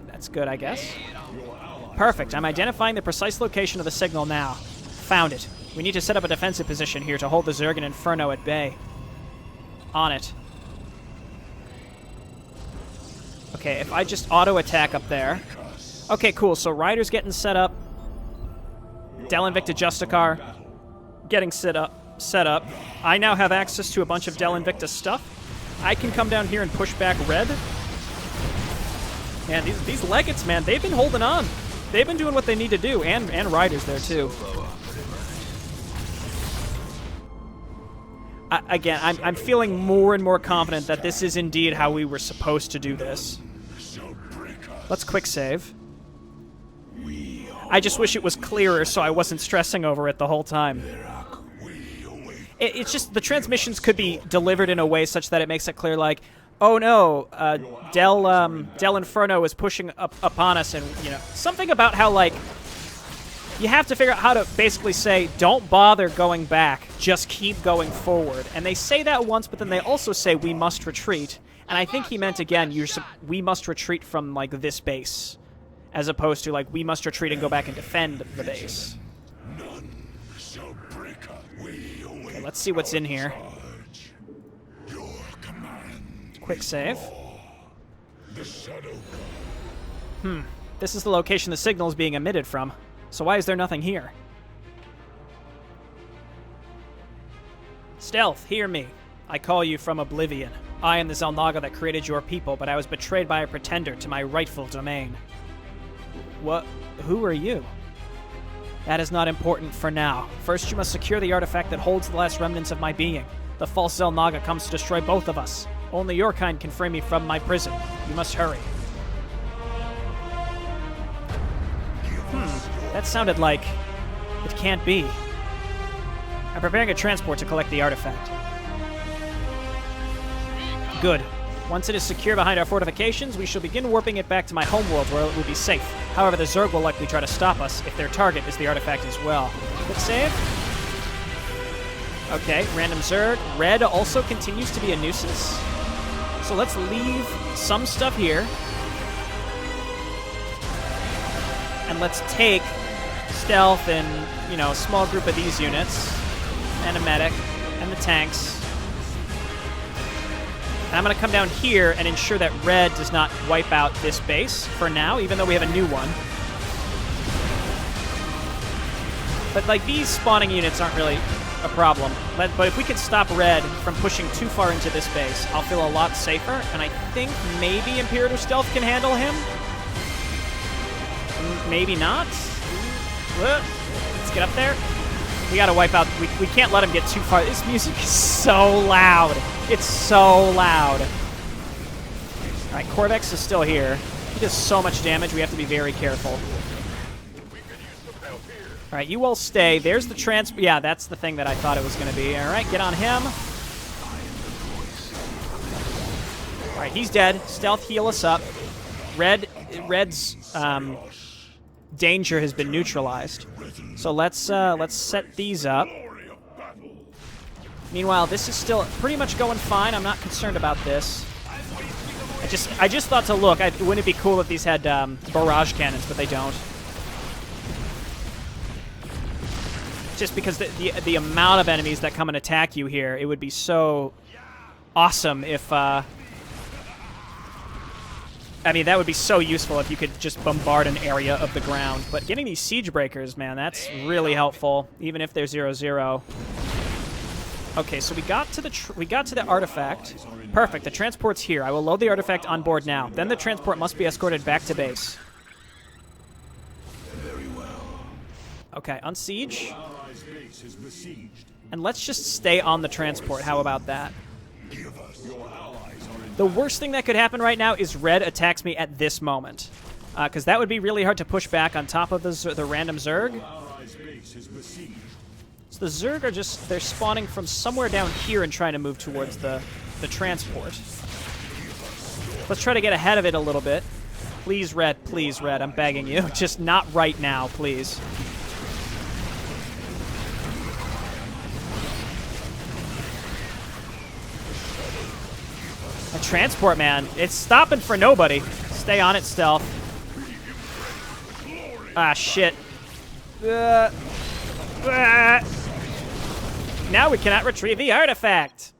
That's good, I guess. Perfect. I'm identifying the precise location of the signal now. Found it. We need to set up a defensive position here to hold the Zealot Inferno at bay. On it. Okay, if I just auto-attack up there... Okay, cool. So Ryder's getting set up. Del Invicta Justicar getting set up. I now have access to a bunch of Del Invicta stuff. I can come down here and push back red. And these legates, man, they've been holding on. They've been doing what they need to do, and Ryder's there too. Again, I'm feeling more and more confident that this is indeed how we were supposed to do this. Let's quick save. I just wish it was clearer so I wasn't stressing over it the whole time. It's just the transmissions could be delivered in a way such that it makes it clear, like, oh no, Del Inferno is pushing up upon us, and you know, something about how, like, you have to figure out how to basically say, don't bother going back, just keep going forward. And they say that once, but then they also say we must retreat. And I think he meant, again, we must retreat from, like, this base, as opposed to, like, we must retreat and go back and defend the base. Okay, let's see what's in here. Quick save. This is the location the signal is being emitted from. So why is there nothing here? Stealth, hear me. I call you from oblivion. I am the Xel'Naga that created your people, but I was betrayed by a pretender to my rightful domain. What? Who are you? That is not important for now. First, you must secure the artifact that holds the last remnants of my being. The false Xel'Naga comes to destroy both of us. Only your kind can free me from my prison. You must hurry. That sounded like it can't be. I'm preparing a transport to collect the artifact. Good. Once it is secure behind our fortifications, we shall begin warping it back to my homeworld where it will be safe. However, the Zerg will likely try to stop us if their target is the artifact as well. Quick save. Okay, random Zerg. Red also continues to be a nuisance. So let's leave some stuff here. And let's take stealth and, you know, a small group of these units. And a medic. And the tanks. And I'm going to come down here and ensure that red does not wipe out this base for now, even though we have a new one. But, like, these spawning units aren't really a problem. But if we can stop red from pushing too far into this base, I'll feel a lot safer. And I think maybe Imperator Stealth can handle him. Maybe not. Let's get up there. We gotta wipe out... We can't let him get too far. This music is so loud. It's so loud. Alright, Corvex is still here. He does so much damage, we have to be very careful. Alright, you all stay. There's the Yeah, that's the thing that I thought it was gonna be. Alright, get on him. Alright, he's dead. Stealth, heal us up. Red's danger has been neutralized. So let's set these up. Meanwhile, this is still pretty much going fine. I'm not concerned about this. I just thought to look. Wouldn't it be cool if these had barrage cannons, but they don't. Just because the amount of enemies that come and attack you here, it would be so awesome if... I mean, that would be so useful if you could just bombard an area of the ground. But getting these siege breakers, man, that's really helpful, even if they're 0-0. Okay, so we got to the artifact. Perfect. The transport's here. I will load the artifact on board now. Then the transport must be escorted back to base. Very well. Okay, unsiege. Allies' base is besieged. And let's just stay on the transport. How about that? Give us your allies are in The worst thing that could happen right now is red attacks me at this moment. Because that would be really hard to push back on top of the random Zerg. allies' base is besieged. So the Zerg are just, they're spawning from somewhere down here and trying to move towards the transport. Let's try to get ahead of it a little bit. Please, red, I'm begging you. Just not right now, please. A transport, man. It's stopping for nobody. Stay on it, stealth. Ah, shit. Now we cannot retrieve the artifact.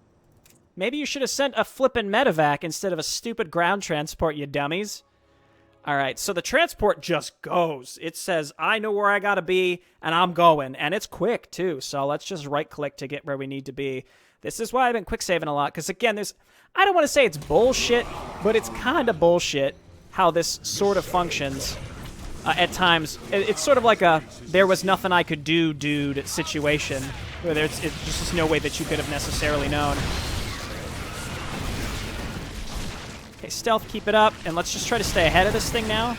Maybe you should have sent a flippin' medevac instead of a stupid ground transport, you dummies. All right, so the transport just goes. It says, I know where I gotta be, and I'm going. And it's quick, too, so let's just right-click to get where we need to be. This is why I've been quick-saving a lot, because, again, I don't want to say it's bullshit, but it's kind of bullshit how this sort of functions. At times, it's sort of like a there was nothing I could do, dude, situation, where there's just no way that you could have necessarily known. Okay, stealth, keep it up, and let's just try to stay ahead of this thing now.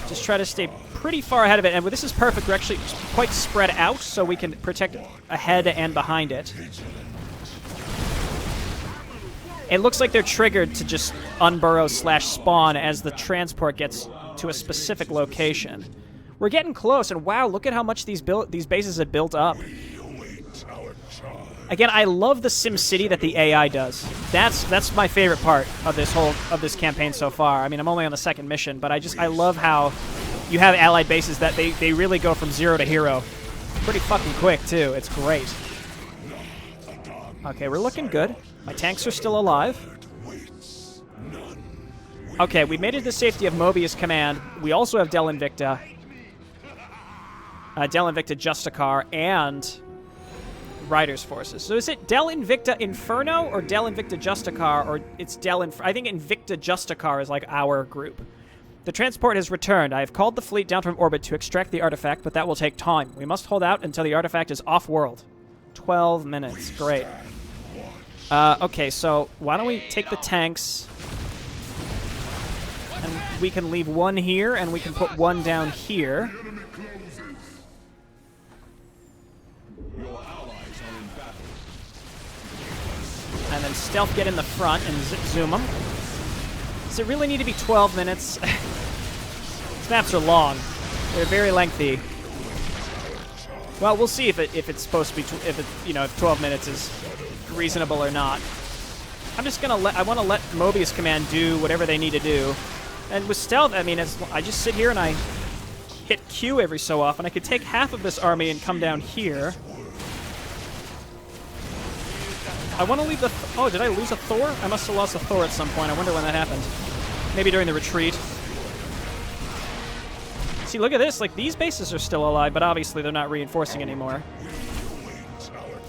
Just try to stay pretty far ahead of it, and this is perfect. We're actually quite spread out, so we can protect ahead and behind it. It looks like they're triggered to just unburrow / spawn as the transport gets to a specific location. We're getting close, and wow, look at how much these bases have built up. Again, I love the SimCity that the AI does. That's my favorite part of this campaign so far. I mean, I'm only on the second mission, but I love how you have allied bases that they really go from 0 to hero. Pretty fucking quick, too. It's great. Okay, we're looking good. My tanks are still alive. Okay, we made it to the safety of Mobius Command. We also have Del Invicta. Del Invicta Justicar and Riders Forces. So is it Del Invicta Inferno or Del Invicta Justicar, or it's I think Invicta Justicar is like our group. The transport has returned. I have called the fleet down from orbit to extract the artifact, but that will take time. We must hold out until the artifact is off-world. 12 minutes. Great. Okay, so why don't we take the tanks, and we can leave one here, and we can put one down here. And then stealth get in the front and zoom them. Does it really need to be 12 minutes? These maps are long. They're very lengthy. Well, we'll see if it's supposed to be if 12 minutes is reasonable or not. I'm just gonna I want to let Mobius Command do whatever they need to do. And with stealth, I mean, I just sit here and I hit Q every so often. I could take half of this army and come down here. I want to leave the... Oh, did I lose a Thor? I must have lost a Thor at some point. I wonder when that happened. Maybe during the retreat. See, look at this. Like, these bases are still alive, but obviously they're not reinforcing anymore.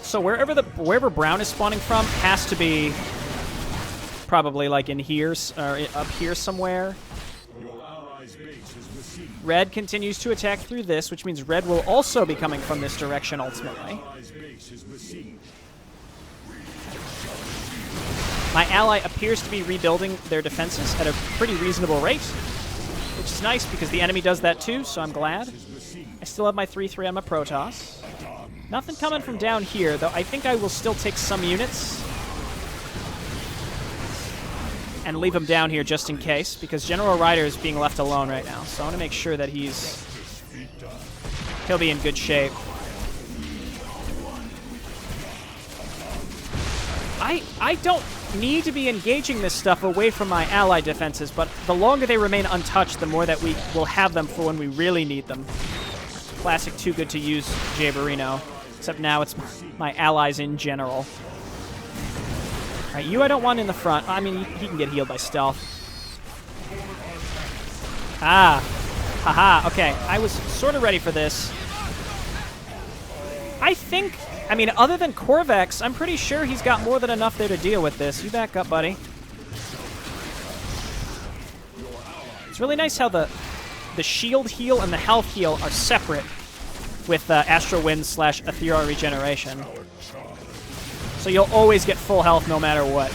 So wherever Brown is spawning from has to be probably like in here, or up here somewhere. Red continues to attack through this, which means red will also be coming from this direction ultimately. My ally appears to be rebuilding their defenses at a pretty reasonable rate, which is nice because the enemy does that too, so I'm glad. I still have my 3/3 on my Protoss. Nothing coming from down here, though I think I will still take some units and leave him down here just in case, because General Ryder is being left alone right now, so I want to make sure that he'll be in good shape. I don't need to be engaging this stuff away from my ally defenses, but the longer they remain untouched, the more that we will have them for when we really need them. Classic too good to use Jaberino, except now it's my allies in general. Alright, you I don't want in the front. I mean, he can get healed by stealth. Ah, Haha, okay. I was sort of ready for this. I mean, other than Corvex, I'm pretty sure he's got more than enough there to deal with this. You back up, buddy. It's really nice how the shield heal and the health heal are separate with Astral Wind / Ethereal Regeneration. So you'll always get full health no matter what.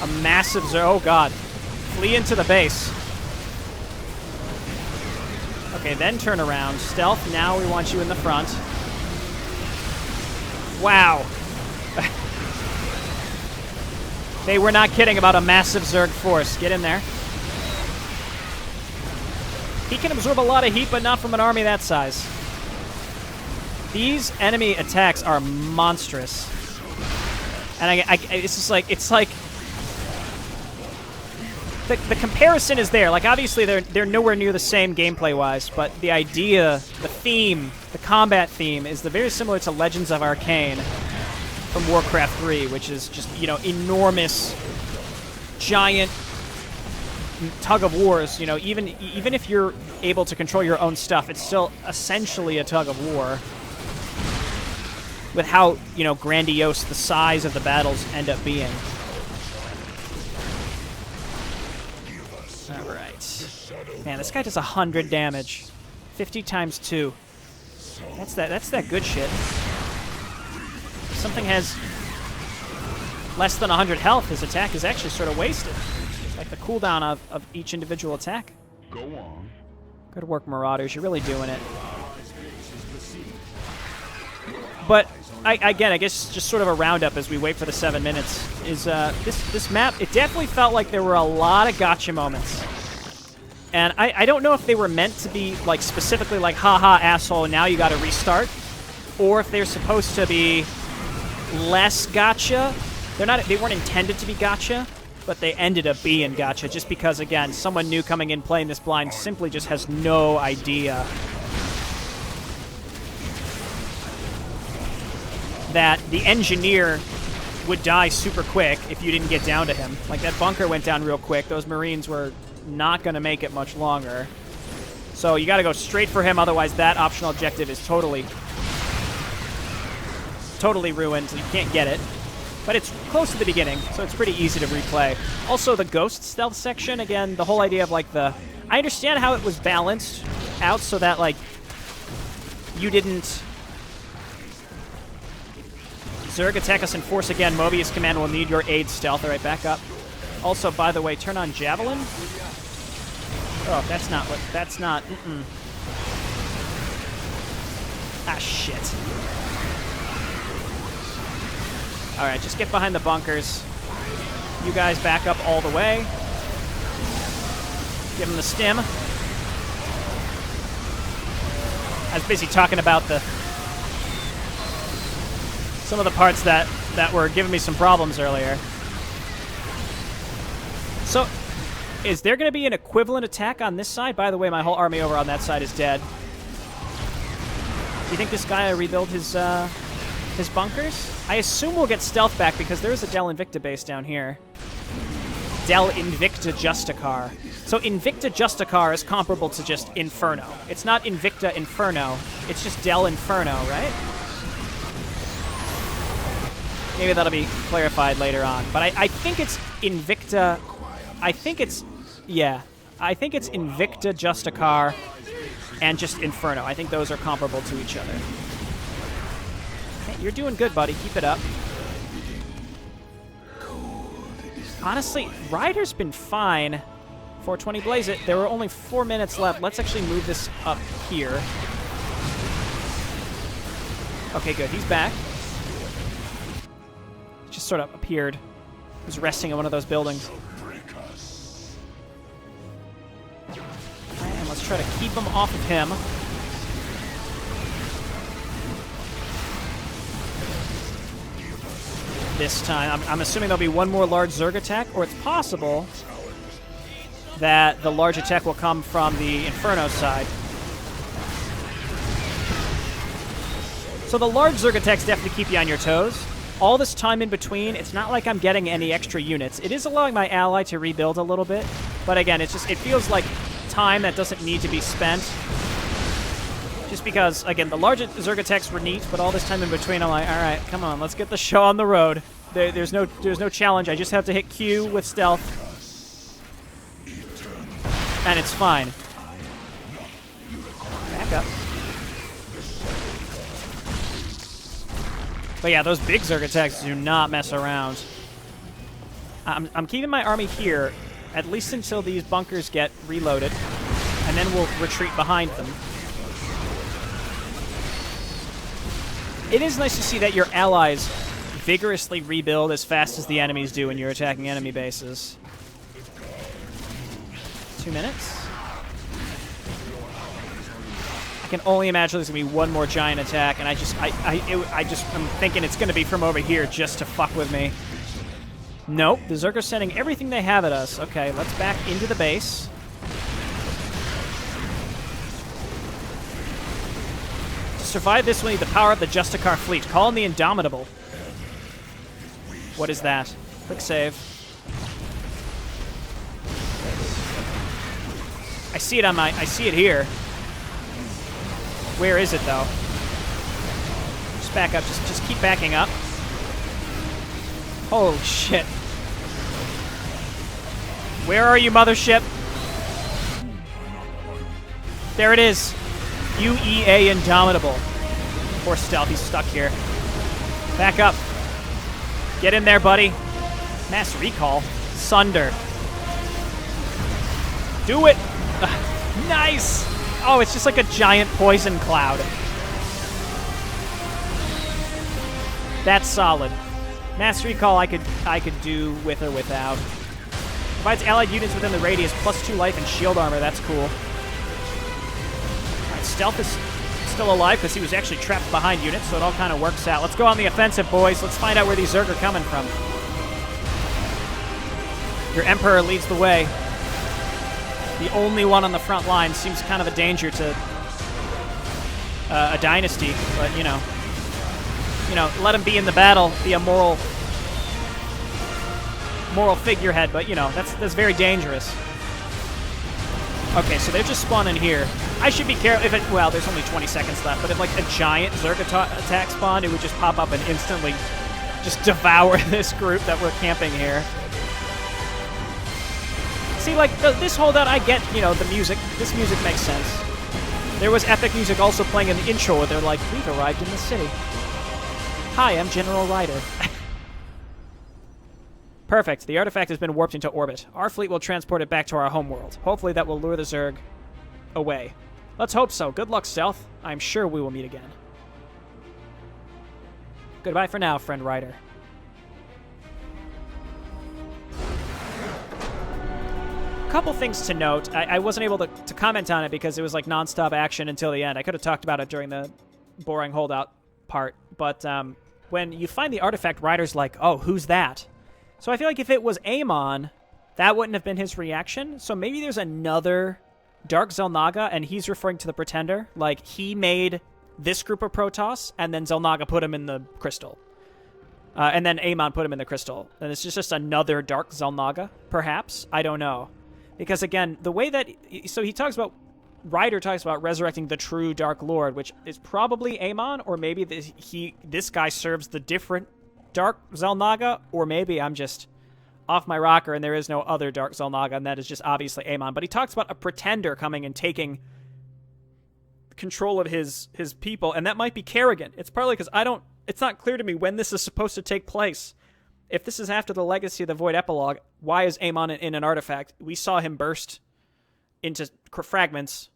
A massive oh god. Flee into the base. Okay, then turn around. Stealth, now we want you in the front. Wow. They were not kidding about a massive Zerg force. Get in there. He can absorb a lot of heat, but not from an army that size. These enemy attacks are monstrous. And it's just like, it's like... The comparison is there. Like, obviously, they're nowhere near the same gameplay-wise, but the idea, the theme, the combat theme is very similar to Legends of Arcane from Warcraft 3, which is just, you know, enormous, giant tug of wars. You know, even if you're able to control your own stuff, it's still essentially a tug of war. With how, you know, grandiose the size of the battles end up being. Alright. Man, this guy does 100 damage. 50 times 2. That's that good shit. If something has less than 100 health, his attack is actually sort of wasted. It's like the cooldown of each individual attack. Go on. Good work, Marauders. You're really doing it. But again, I guess just sort of a roundup as we wait for the 7 minutes, is this map, it definitely felt like there were a lot of gotcha moments. And I don't know if they were meant to be like specifically like, haha, asshole, now you gotta restart, or if they're supposed to be less gotcha. They weren't intended to be gotcha, but they ended up being gotcha just because, again, someone new coming in playing this blind simply just has no idea that the engineer would die super quick if you didn't get down to him. Like, that bunker went down real quick. Those Marines were not going to make it much longer. So you got to go straight for him, otherwise that optional objective is totally ruined. You can't get it. But it's close to the beginning, so it's pretty easy to replay. Also, the ghost stealth section, again, the whole idea of, like, I understand how it was balanced out so that, like, you didn't... Zerg, attack us in force again. Mobius command will need your aid, stealth. All right, back up. Also, by the way, turn on Javelin. Oh, that's not what... That's not... Ah, shit. All right, just get behind the bunkers. You guys back up all the way. Give him the stim. I was busy talking about some of the parts that were giving me some problems earlier. So, is there going to be an equivalent attack on this side? By the way, my whole army over on that side is dead. Do you think this guy will rebuild his bunkers? I assume we'll get stealth back because there is a Del Invicta base down here. Del Invicta Justicar. So Invicta Justicar is comparable to just Inferno. It's not Invicta Inferno. It's just Del Inferno, right? Maybe that'll be clarified later on. But I think it's Invicta... I think it's Invicta Justicar and just Inferno. I think those are comparable to each other. Hey, you're doing good, buddy. Keep it up. Honestly, Ryder's been fine. 420 Blaze It. There were only 4 minutes left. Let's actually move this up here. Okay, good. He's back. Just sort of appeared. He was resting in one of those buildings. And let's try to keep him off of him. This time. I'm assuming there'll be one more large Zerg attack, or it's possible that the large attack will come from the Inferno side. So the large Zerg attacks definitely keep you on your toes. All this time in between, it's not like I'm getting any extra units. It is allowing my ally to rebuild a little bit, but again, it feels like time that doesn't need to be spent. Just because, again, the larger Zerg attacks were neat, but all this time in between, I'm like, all right, come on, let's get the show on the road. There's no challenge. I just have to hit Q with stealth, and it's fine. Back up. But yeah, those big Zerg attacks do not mess around. I'm keeping my army here, at least until these bunkers get reloaded, and then we'll retreat behind them. It is nice to see that your allies vigorously rebuild as fast as the enemies do when you're attacking enemy bases. 2 minutes? I can only imagine there's going to be one more giant attack, and I'm thinking it's going to be from over here just to fuck with me. Nope, the Zerg are sending everything they have at us. Okay, let's back into the base. To survive this, we need to power up the Justicar fleet. Call in the Indomitable. What is that? Quick save. I see it on my... I see it here. Where is it, though? Just back up. Just keep backing up. Holy shit. Where are you, mothership? There it is. UEA Indomitable. Poor Stealth, he's stuck here. Back up. Get in there, buddy. Mass recall. Sunder. Do it. Nice. Oh, it's just like a giant poison cloud. That's solid. Mass recall I could do with or without. Provides allied units within the radius +2 life and shield armor. That's cool. Alright, Stealth is still alive because he was actually trapped behind units, so it all kind of works out. Let's go on the offensive, boys. Let's find out where these Zerg are coming from. Your Emperor leads the way. The only one on the front line seems kind of a danger to a dynasty, but you know, let him be in the battle, be a moral figurehead, but you know, that's very dangerous. Okay, so they're just spawning here. I should be careful if well, there's only 20 seconds left, but if like a giant Zerg attack spawned, it would just pop up and instantly just devour this group that we're camping here. See, like, this holdout, I get, you know, the music. This music makes sense. There was epic music also playing in the intro where they're like, we've arrived in the city. Hi, I'm General Ryder. Perfect. The artifact has been warped into orbit. Our fleet will transport it back to our homeworld. Hopefully that will lure the Zerg away. Let's hope so. Good luck, Stealth. I'm sure we will meet again. Goodbye for now, friend Ryder. Couple things to note. I wasn't able to comment on it because it was like non-stop action until the end. I could have talked about it during the boring holdout part, but when you find the artifact, Ryder's like, oh, who's that? So I feel like if it was Amon, that wouldn't have been his reaction. So maybe there's another Dark Xel'Naga, and he's referring to the Pretender. Like, he made this group of Protoss, and then Xel'Naga put him in the crystal. And then Amon put him in the crystal. And it's just another Dark Xel'Naga, perhaps? I don't know. Because, again, the way that... So he talks about... Ryder talks about resurrecting the true Dark Lord, which is probably Amon, or maybe this guy serves the different Dark Xel'Naga, or maybe I'm just off my rocker and there is no other Dark Xel'Naga, and that is just obviously Amon. But he talks about a Pretender coming and taking control of his people, and that might be Kerrigan. It's partly because it's not clear to me when this is supposed to take place. If this is after the Legacy of the Void epilogue, why is Amon in an artifact? We saw him burst into fragments.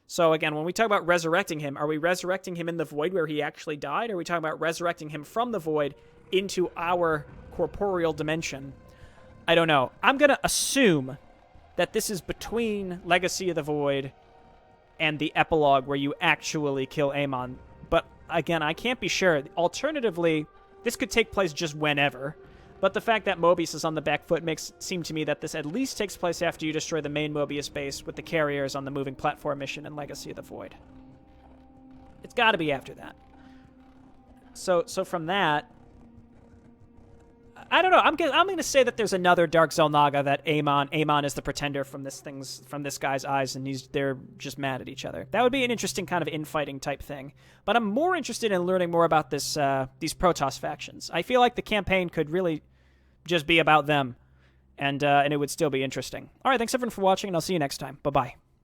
So again, when we talk about resurrecting him, are we resurrecting him in the Void where he actually died? Or are we talking about resurrecting him from the Void into our corporeal dimension? I don't know. I'm going to assume that this is between Legacy of the Void and the epilogue where you actually kill Amon. But again, I can't be sure. Alternatively, this could take place just whenever. But the fact that Mobius is on the back foot makes it seem to me that this at least takes place after you destroy the main Mobius base with the carriers on the moving platform mission in Legacy of the Void. It's got to be after that. So from that, I don't know. I'm going to say that there's another Dark Xel'Naga that Amon is the pretender from this guy's eyes, and they're just mad at each other. That would be an interesting kind of infighting type thing. But I'm more interested in learning more about these Protoss factions. I feel like the campaign could really just be about them, and it would still be interesting. All right, thanks everyone for watching, and I'll see you next time. Bye-bye.